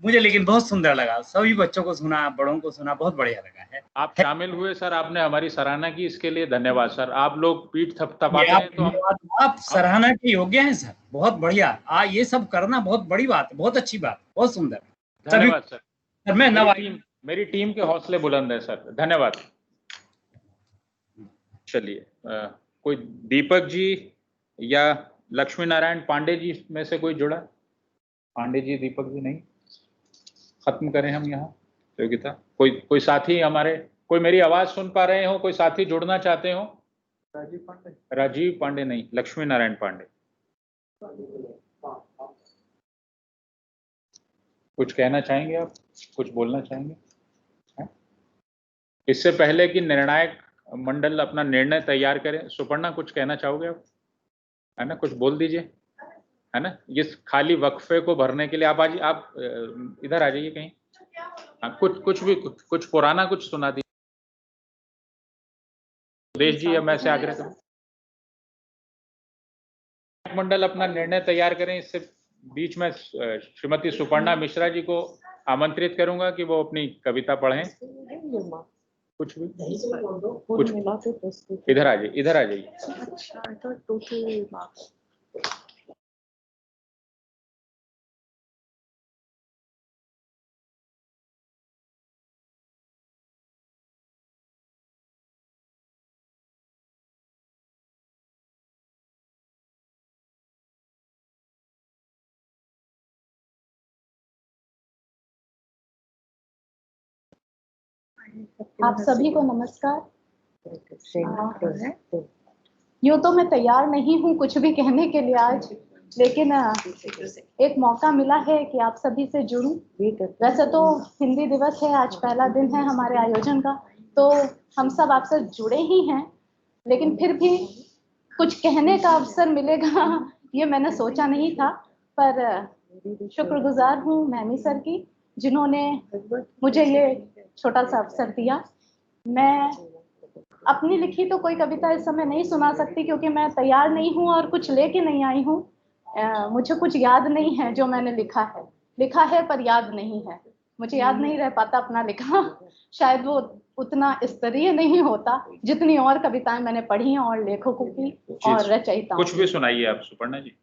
मुझे, लेकिन बहुत सुंदर लगा। सभी बच्चों को सुना, बड़ों को सुना, बहुत बढ़िया लगा है। आप शामिल हुए सर, आपने हमारी सराहना की, इसके लिए धन्यवाद सर। आप लोग पीठ थपथपाते हैं तो आप सराहना के योग्य हैं सर, बहुत बढ़िया। ये सब करना बहुत बड़ी बात है, बहुत अच्छी बात, बहुत सुंदर। धन्यवाद सर। मैं मेरी टीम के हौसले बुलंद है सर, धन्यवाद। चलिए कोई दीपक जी या लक्ष्मी नारायण पांडे जी में से कोई जुड़ा? पांडे जी, दीपक जी नहीं? खत्म करें हम यहाँ प्रतियोगिता। कोई साथी हमारे, कोई मेरी आवाज सुन पा रहे हो, कोई साथी जुड़ना चाहते हो? राजीव पांडे नहीं, लक्ष्मी नारायण पांडे। कुछ कहना चाहेंगे आप, कुछ बोलना चाहेंगे? इससे पहले कि निर्णायक मंडल अपना निर्णय तैयार करें, सुपर्णा कुछ कहना चाहोगे आप? है ना, कुछ बोल दीजिए, है ना। इस खाली वक्फे को भरने के लिए आप आज आप इधर आ जाइए कहीं। हाँ, कुछ पुराना कुछ सुना दीजिए। सुदेश जी या मैं से आग्रह करूं, मंडल अपना निर्णय तैयार करें। इससे बीच में श्रीमती सुपर्णा मिश्रा जी को आमंत्रित करूंगा कि वो अपनी कविता पढ़ें। कुछ इधर आ जाइए, इधर आ जाइए। आप सभी को नमस्कार। यूँ तो मैं तैयार नहीं हूँ कुछ भी कहने के लिए आज, लेकिन एक मौका मिला है कि आप सभी से जुड़ूं। वैसे तो हिंदी दिवस है, आज पहला दिन है हमारे आयोजन का, तो हम सब आपसे जुड़े ही हैं, लेकिन फिर भी कुछ कहने का अवसर मिलेगा ये मैंने सोचा नहीं था। पर शुक्रगुजार हूँ मैमी सर की, जिन्होंने मुझे ये छोटा सा अवसर दिया। मैं अपनी लिखी तो कोई कविता इस समय नहीं सुना सकती क्योंकि मैं तैयार नहीं हूँ और कुछ लेके नहीं आई हूँ। मुझे कुछ याद नहीं है जो मैंने लिखा है पर याद नहीं है। मुझे याद नहीं रह पाता अपना लिखा, शायद वो उतना स्तरीय नहीं होता जितनी और कविताएं मैंने पढ़ी हैं और लेखकों की और रचयिताओं। कुछ भी सुनाइए आप सुपर्णा जी।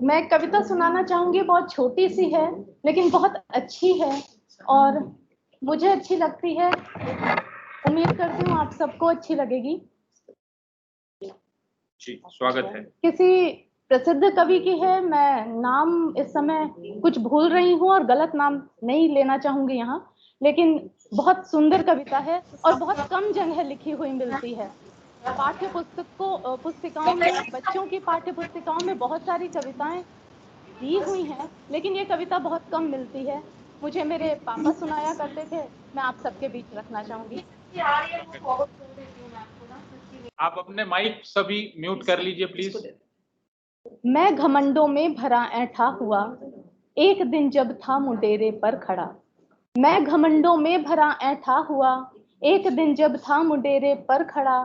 मैं कविता सुनाना चाहूंगी, बहुत छोटी सी है लेकिन बहुत अच्छी है और मुझे अच्छी लगती है। उम्मीद करती हूँ आप सबको अच्छी लगेगी। जी, स्वागत है। किसी प्रसिद्ध कवि की है, मैं नाम इस समय कुछ भूल रही हूँ और गलत नाम नहीं लेना चाहूंगी यहाँ, लेकिन बहुत सुंदर कविता है और बहुत कम जगह लिखी हुई मिलती है। पाठ्य पुस्तिकाओं में, बच्चों की पाठ्य पुस्तिकाओं में बहुत सारी कविताएं दी हुई हैं, लेकिन ये कविता बहुत कम मिलती है। मुझे मेरे पापा सुनाया करते थे, मैं आप सबके बीच रखना चाहूंगी। आप अपने माइक सभी म्यूट कर लीजिए प्लीज। मैं घमंडों में भरा ऐठा हुआ, एक दिन जब था मुंडेरे पर खड़ा। मैं घमंडों में भरा ऐठा हुआ, एक दिन जब था मुंडेरे पर खड़ा।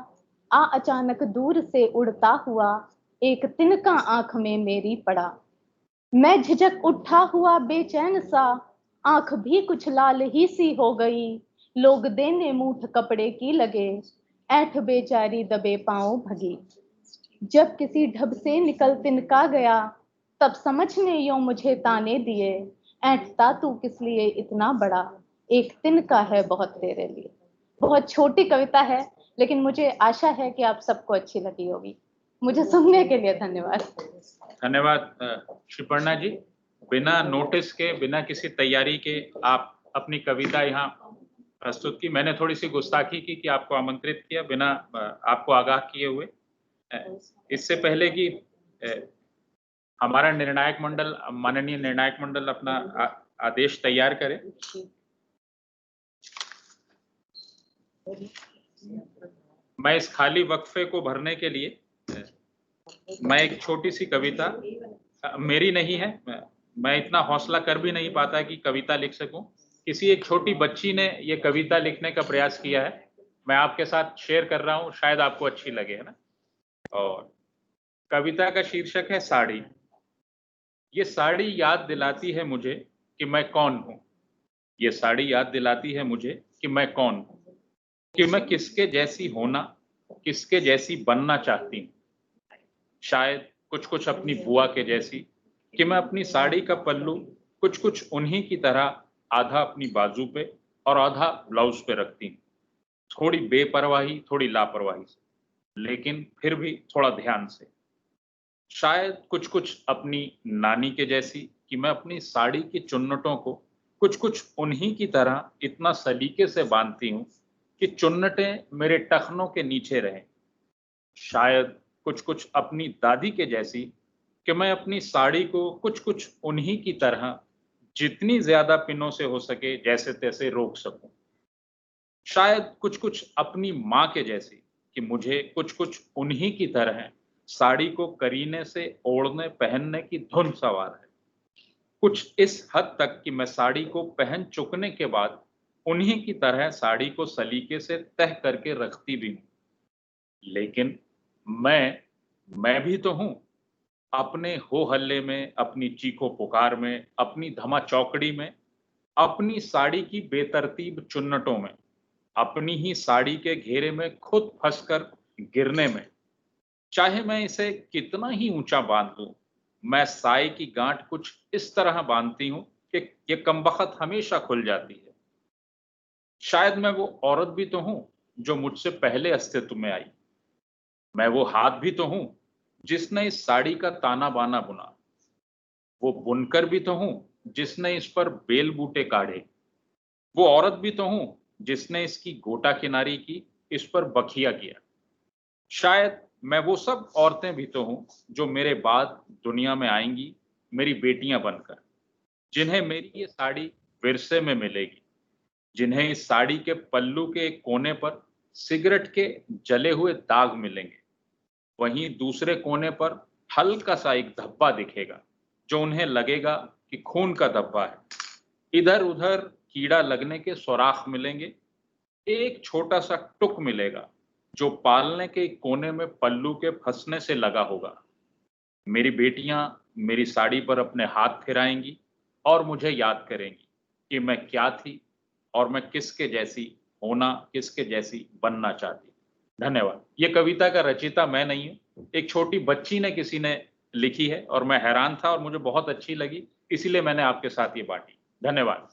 अचानक दूर से उड़ता हुआ एक तिनका आंख में मेरी पड़ा। मैं झिझक उठा हुआ बेचैन सा, आंख भी कुछ लाल ही सी हो गई। लोग देने मूठ कपड़े की लगे, ऐठ बेचारी दबे पांव भगी। जब किसी ढब से निकल तिनका गया, तब समझने यूं मुझे ताने दिए। ऐठता तू किस लिए इतना बड़ा, एक तिनका है बहुत तेरे लिए। बहुत छोटी कविता है, लेकिन मुझे आशा है कि आप सबको अच्छी लगी होगी। मुझे सुनने के लिए धन्यवाद। धन्यवाद शिपर्णा जी। बिना नोटिस के, बिना किसी तैयारी के आप अपनी कविता यहाँ प्रस्तुत की। मैंने थोड़ी सी गुस्ताखी की कि आपको आमंत्रित किया बिना आपको आगाह किए हुए। इससे पहले कि हमारा निर्णायक मंडल, माननीय निर्णायक मंडल अपना आदेश तैयार करे, मैं इस खाली वक्फे को भरने के लिए मैं एक छोटी सी कविता, मेरी नहीं है, मैं इतना हौसला कर भी नहीं पाता कि कविता लिख सकूं। किसी एक छोटी बच्ची ने ये कविता लिखने का प्रयास किया है, मैं आपके साथ शेयर कर रहा हूं, शायद आपको अच्छी लगे, है ना। और कविता का शीर्षक है साड़ी। ये साड़ी याद दिलाती है मुझे कि मैं कौन हूं। ये साड़ी याद दिलाती है मुझे कि मैं कौन हूं, कि मैं किसके जैसी होना, किसके जैसी बनना चाहती हूँ। शायद कुछ कुछ अपनी बुआ के जैसी, कि मैं अपनी साड़ी का पल्लू कुछ कुछ उन्हीं की तरह आधा अपनी बाजू पे और आधा ब्लाउज पे रखती हूँ। थोड़ी बेपरवाही, थोड़ी लापरवाही से, लेकिन फिर भी थोड़ा ध्यान से। शायद कुछ कुछ अपनी नानी के जैसी, कि मैं अपनी साड़ी की चुन्नटों को कुछ कुछ उन्हीं की तरह इतना सलीके से बांधती हूँ कि चुन्नटें मेरे टखनों के नीचे रहें। शायद कुछ कुछ अपनी दादी के जैसी, कि मैं अपनी साड़ी को कुछ कुछ उन्हीं की तरह जितनी ज्यादा पिनों से हो सके जैसे तैसे रोक सकूं। शायद कुछ कुछ अपनी माँ के जैसी, कि मुझे कुछ कुछ उन्हीं की तरह साड़ी को करीने से ओढ़ने पहनने की धुन सवार है। कुछ इस हद तक कि मैं साड़ी को पहन चुकने के बाद उन्हीं की तरह साड़ी को सलीके से तह करके रखती भी हूं। लेकिन मैं भी तो हूं, अपने हो हल्ले में, अपनी चीखो पुकार में, अपनी धमा चौकड़ी में, अपनी साड़ी की बेतरतीब चुन्नटों में, अपनी ही साड़ी के घेरे में खुद फंसकर गिरने में। चाहे मैं इसे कितना ही ऊंचा बांध दूं, मैं साए की गांठ कुछ इस तरह बांधती हूं कि ये कमबख्त हमेशा खुल जाती है। शायद मैं वो औरत भी तो हूं जो मुझसे पहले अस्तित्व में आई। मैं वो हाथ भी तो हूं जिसने इस साड़ी का ताना बाना बुना। वो बुनकर भी तो हूं जिसने इस पर बेल बूटे काढ़े। वो औरत भी तो हूं जिसने इसकी गोटा किनारी की, इस पर बखिया किया। शायद मैं वो सब औरतें भी तो हूं जो मेरे बाद दुनिया में आएंगी, मेरी बेटियां बनकर, जिन्हें मेरी ये साड़ी विरसे में मिलेगी, जिन्हें इस साड़ी के पल्लू के एक कोने पर सिगरेट के जले हुए दाग मिलेंगे। वहीं दूसरे कोने पर हल्का सा एक धब्बा दिखेगा, जो उन्हें लगेगा कि खून का धब्बा है। इधर उधर कीड़ा लगने के सुराख मिलेंगे। एक छोटा सा टुक मिलेगा जो पालने के कोने में पल्लू के फंसने से लगा होगा। मेरी बेटियां मेरी साड़ी पर अपने हाथ फिराएंगी और मुझे याद करेंगी कि मैं क्या थी और मैं किसके जैसी होना, किसके जैसी बनना चाहती। धन्यवाद। ये कविता का रचयिता मैं नहीं हूँ, एक छोटी बच्ची ने, किसी ने लिखी है और मैं हैरान था और मुझे बहुत अच्छी लगी, इसीलिए मैंने आपके साथ ये बांटी। धन्यवाद।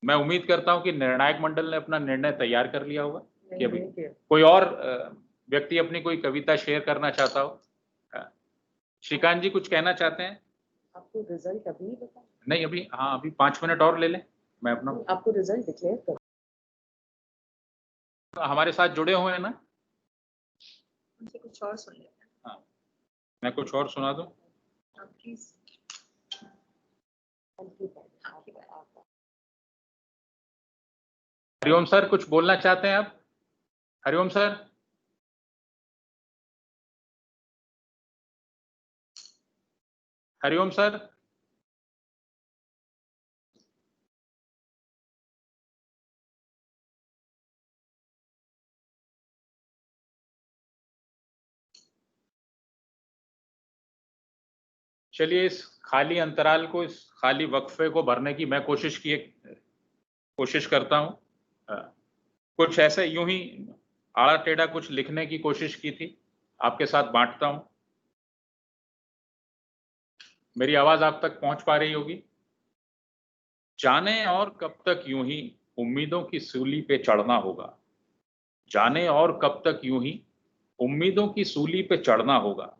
मैं उम्मीद करता हूं कि निर्णायक मंडल ने अपना निर्णय तैयार कर लिया होगा। कि अभी कोई और व्यक्ति अपनी कोई कविता शेयर करना चाहता हो। श्रीकांत जी कुछ कहना चाहते हैं? आपको रिजल्ट अभी बता? नहीं अभी, हाँ अभी 5 मिनट और ले लें, मैं अपना आपको रिजल्ट डिक्लेयर कर। हमारे साथ जुड़े हुए हैं ना, उनसे कुछ और सुन लेते हैं। हाँ मैं कुछ और सुना दूं। प्लीज। हरिओम सर कुछ बोलना चाहते हैं आप? हरिओम सर। हरिओम सर। चलिए इस खाली अंतराल को, इस खाली वक्फे को भरने की मैं कोशिश करता हूँ। कुछ ऐसे यूं ही आड़ा टेढ़ा कुछ लिखने की कोशिश की थी, आपके साथ बांटता हूं। मेरी आवाज आप तक पहुंच पा रही होगी। जाने और कब तक यूं ही उम्मीदों की सूली पे चढ़ना होगा, जाने और कब तक यूं ही उम्मीदों की सूली पे चढ़ना होगा,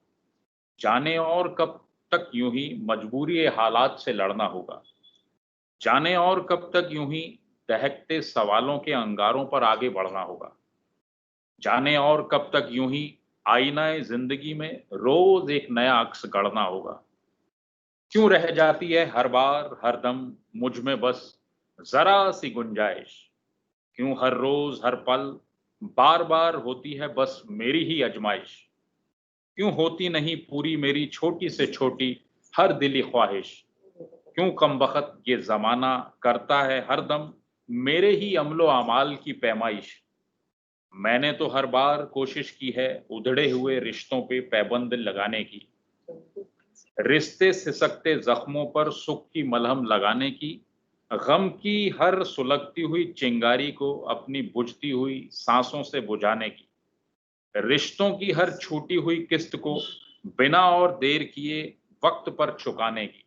जाने और कब तक यूं ही मजबूरी हालात से लड़ना होगा, जाने और कब तक यूं ही दहकते सवालों के अंगारों पर आगे बढ़ना होगा, जाने और कब तक यूं ही आईनाए जिंदगी में रोज एक नया अक्स गढ़ना होगा। क्यों रह जाती है हर बार हर दम मुझ में बस जरा सी गुंजाइश, क्यों हर रोज हर पल बार बार होती है बस मेरी ही अजमाइश, क्यों होती नहीं पूरी मेरी छोटी से छोटी हर दिली ख्वाहिश, क्यों कमबख्त ये जमाना करता है हर दम मेरे ही अमलो अमाल की पैमाइश। मैंने तो हर बार कोशिश की है उधड़े हुए रिश्तों पे पैबंद लगाने की, रिश्ते सिसकते जख्मों पर सुख की मलहम लगाने की, गम की हर सुलगती हुई चिंगारी को अपनी बुझती हुई सांसों से बुझाने की, रिश्तों की हर छूटी हुई किस्त को बिना और देर किए वक्त पर चुकाने की,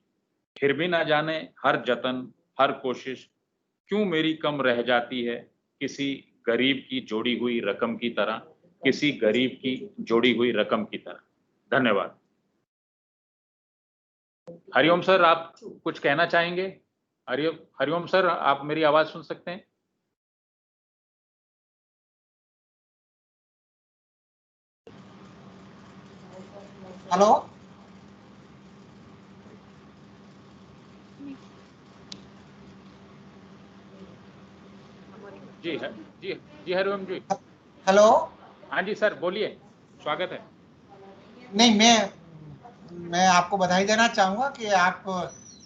फिर भी ना जाने हर जतन हर कोशिश क्यों मेरी कम रह जाती है किसी गरीब की जोड़ी हुई रकम की तरह, किसी गरीब की जोड़ी हुई रकम की तरह। धन्यवाद। हरिओम सर, आप कुछ कहना चाहेंगे? हरिओम सर, आप मेरी आवाज सुन सकते हैं? हेलो, जी है, जी हरिओम जी। हेलो। हाँ जी सर, बोलिए, स्वागत है। नहीं, मैं आपको बधाई देना चाहूँगा कि आप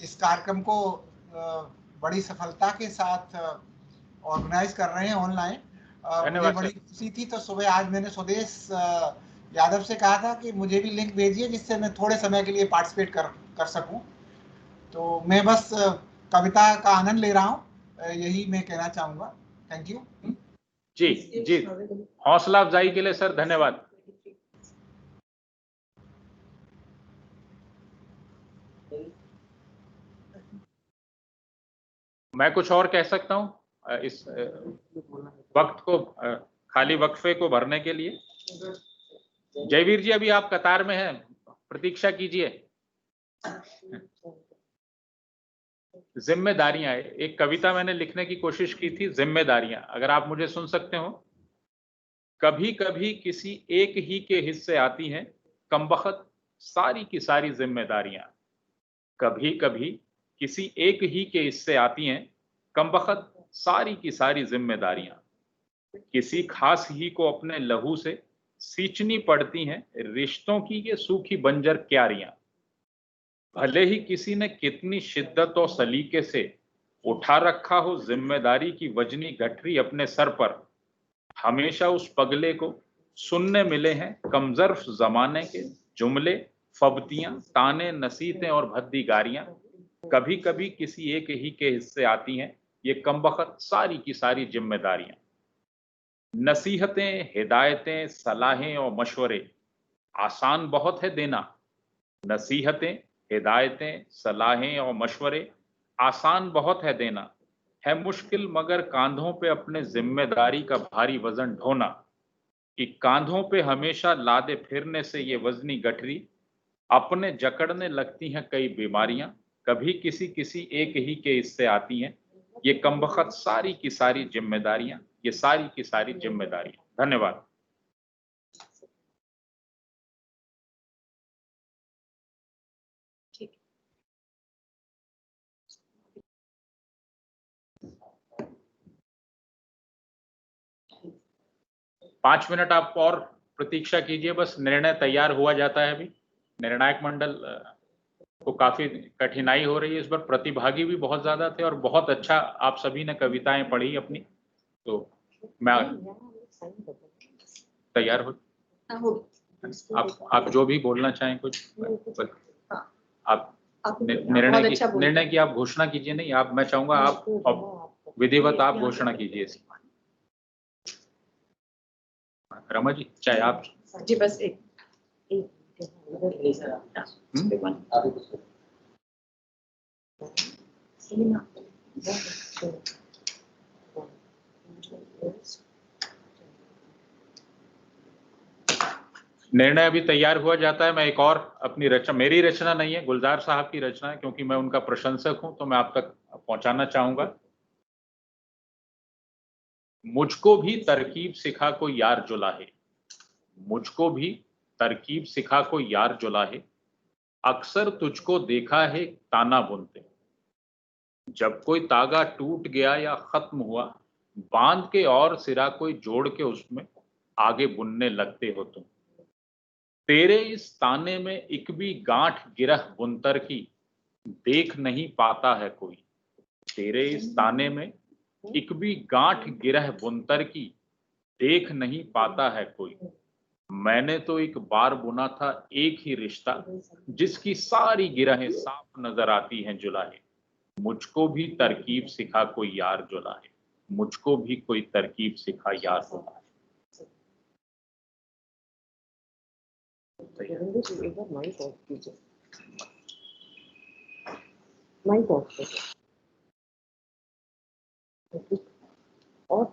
इस कार्यक्रम को बड़ी सफलता के साथ ऑर्गेनाइज कर रहे हैं ऑनलाइन। मुझे बड़ी खुशी थी, तो सुबह आज मैंने स्वदेश यादव से कहा था कि मुझे भी लिंक भेजिए जिससे मैं थोड़े समय के लिए पार्टिसिपेट कर सकूं। तो मैं बस कविता का आनंद ले रहा हूँ, यही मैं कहना चाहूँगा। Thank you. जी, हौसला अफजाई के लिए सर धन्यवाद। मैं कुछ और कह सकता हूं इस वक्त को, खाली वक्फे को भरने के लिए? जयवीर जी, अभी आप कतार में हैं, प्रतीक्षा कीजिए। जिम्मेदारियां, एक कविता मैंने लिखने की कोशिश की थी, जिम्मेदारियां, अगर आप मुझे सुन सकते हो। कभी कभी किसी एक ही के हिस्से आती हैं कमबख्त सारी की सारी जिम्मेदारियां, कभी कभी किसी एक ही के हिस्से आती हैं कमबख्त सारी की सारी जिम्मेदारियां, किसी खास ही को अपने लहू से सींचनी पड़ती हैं रिश्तों की ये सूखी बंजर क्यारियां, भले ही किसी ने कितनी शिद्दत और सलीके से उठा रखा हो जिम्मेदारी की वजनी गठरी अपने सर पर, हमेशा उस पगले को सुनने मिले हैं कमजर्फ जमाने के जुमले, फबतियां, ताने, नसीहतें और भद्दी गारियां, कभी कभी किसी एक ही के हिस्से आती हैं ये कमबख्त सारी की सारी जिम्मेदारियां। नसीहतें, हिदायतें, सलाहें और मशवरे आसान बहुत है देना, नसीहतें, हिदायतें, सलाहें और मशवरे आसान बहुत है देना, है मुश्किल मगर कांधों पे अपने जिम्मेदारी का भारी वजन ढोना, कि कांधों पे हमेशा लादे फिरने से ये वजनी गठरी अपने जकड़ने लगती हैं कई बीमारियां, कभी किसी एक ही के हिस्से आती हैं ये कमबख्त सारी की सारी जिम्मेदारियां, ये सारी की सारी जिम्मेदारियां। धन्यवाद। ठीक। 5 मिनट आप और प्रतीक्षा कीजिए, बस निर्णय तैयार हुआ जाता है। अभी निर्णायक मंडल को काफी कठिनाई हो रही है इस बार, प्रतिभागी भी बहुत ज्यादा थे और बहुत अच्छा आप सभी ने कविताएं पढ़ी अपनी, तो मैं तैयार हो, आप जो भी बोलना चाहें कुछ, आप निर्णय की आप घोषणा कीजिए। नहीं, आप, मैं चाहूंगा आप विधिवत आप घोषणा कीजिए इसकी। रमा जी, चाहे आप जी बस एक निर्णय अभी तैयार हुआ जाता है। मैं एक और अपनी रचना, मेरी रचना नहीं है, गुलजार साहब की रचना है, क्योंकि मैं उनका प्रशंसक हूं तो मैं आप तक पहुंचाना चाहूंगा। मुझको भी तरकीब सिखा कोई यार जुलाहे, मुझको भी तरकीब सिखा कोई यार जुलाहे, अक्सर तुझको देखा है ताना बुनते। जब कोई तागा टूट गया या खत्म हुआ, बांध के और सिरा कोई जोड़ के उसमें आगे बुनने लगते हो तुम। तेरे इस ताने में एक भी गांठ गिरह बुनतर की देख नहीं पाता है कोई। तेरे इस ताने में एक भी गांठ गिरह बुनतर की देख नहीं पाता है कोई। मैंने तो एक बार बुना था एक ही रिश्ता, जिसकी सारी गिरहें साफ नजर आती हैं जुलाहे। मुझको भी तरकीब सिखा कोई यार जुलाहे, मुझको भी कोई तरकीब सिखा यार जुलाहे। एक बार माइक ऑफ कीजिए, माइक ऑफ कीजिए। और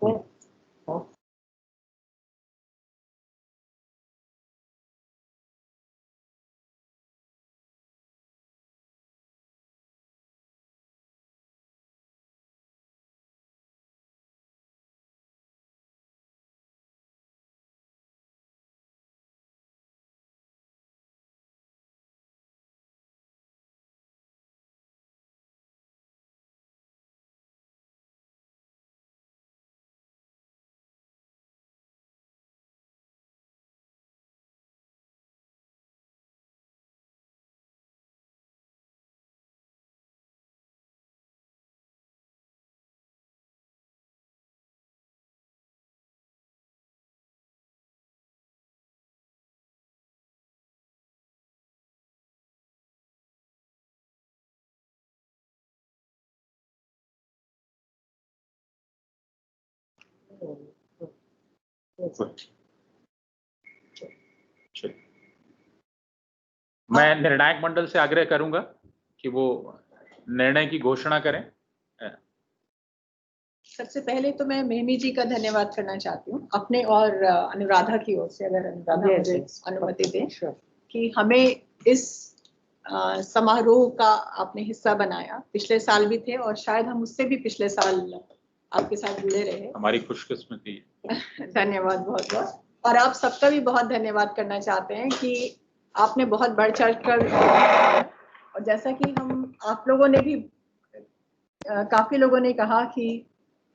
मैं निर्णायक मंडल से आग्रह करूंगा कि वो निर्णय की घोषणा करें। सबसे पहले तो मैं मेहमी जी का धन्यवाद करना चाहती हूँ अपने और अनुराधा की ओर से, अगर अनुराधा मुझे अनुमति दें, कि हमें इस समारोह का आपने हिस्सा बनाया। पिछले साल भी थे और शायद हम उससे भी पिछले साल आपके साथ जुड़े रहे। हमारी खुशकिस्मती धन्यवाद बहुत बहुत। और आप सबका भी बहुत धन्यवाद करना चाहते हैं कि आपने बहुत बढ़ चढ़ कर, और जैसा कि हम आप लोगों ने भी काफी लोगों ने कहा कि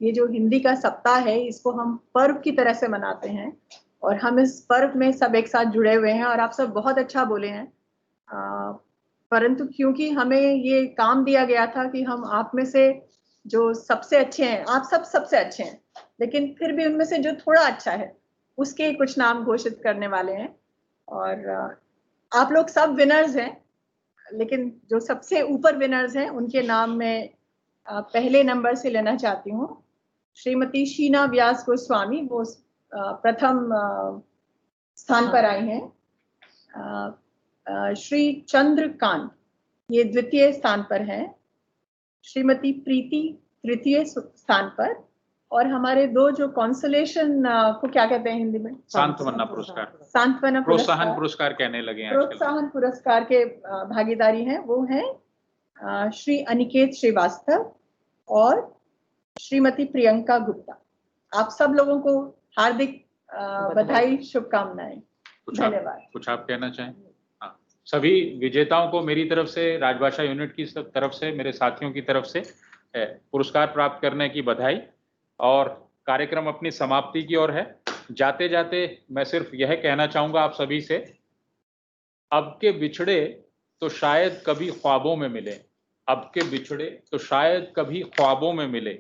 ये जो हिंदी का सप्ताह है इसको हम पर्व की तरह से मनाते हैं और हम इस पर्व में सब एक साथ जुड़े हुए हैं और आप सब बहुत अच्छा बोले हैं। परंतु क्योंकि हमें ये काम दिया गया था कि हम आप में से जो सबसे अच्छे हैं, आप सब सबसे अच्छे हैं, लेकिन फिर भी उनमें से जो थोड़ा अच्छा है उसके कुछ नाम घोषित करने वाले हैं। और आप लोग सब विनर्स हैं, लेकिन जो सबसे ऊपर विनर्स हैं उनके नाम में पहले नंबर से लेना चाहती हूँ। श्रीमती शीना व्यास गोस्वामी, वो प्रथम स्थान पर आई हैं। श्री चंद्रकांत, ये द्वितीय स्थान पर हैं। श्रीमती प्रीति तृतीय स्थान पर। और हमारे दो जो कॉन्सोलेशन को क्या कहते हैं हिंदी में, सांत्वना पुरस्कार, सांत्वना प्रोत्साहन पुरस्कार कहने लगे हैं आजकल। प्रोत्साहन पुरस्कार के भागीदारी हैं, वो हैं श्री अनिकेत श्रीवास्तव और श्रीमती प्रियंका गुप्ता। आप सब लोगों को हार्दिक बधाई, शुभकामनाएं, धन्यवाद। कुछ आप कहना चाहें? हाँ, सभी विजेताओं को मेरी तरफ से, राजभाषा यूनिट की तरफ से, मेरे साथियों की तरफ से पुरस्कार प्राप्त करने की बधाई। और कार्यक्रम अपनी समाप्ति की ओर है। जाते जाते मैं सिर्फ यह कहना चाहूंगा आप सभी से, अब के बिछड़े तो शायद कभी ख्वाबों में मिले, अब के बिछड़े तो शायद कभी ख्वाबों में मिले,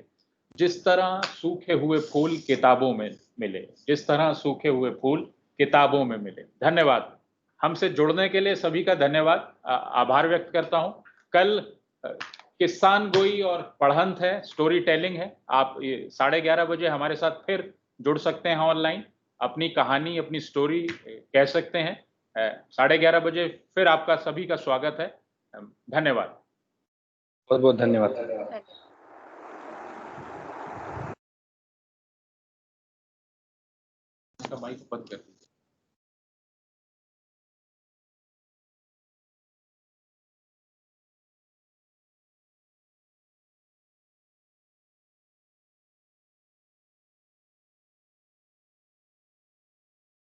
जिस तरह सूखे हुए फूल किताबों में मिले, जिस तरह सूखे हुए फूल किताबों में मिले। धन्यवाद। हमसे जुड़ने के लिए सभी का धन्यवाद, आभार व्यक्त करता हूं। कल किसान गोई और पढ़ंत है, स्टोरी टेलिंग है। आप 11:30 बजे हमारे साथ फिर जुड़ सकते हैं ऑनलाइन, अपनी कहानी, अपनी स्टोरी कह सकते हैं। 11:30 बजे फिर आपका सभी का स्वागत है। धन्यवाद, बहुत बहुत धन्यवाद। माइक बंद कर दीजिए।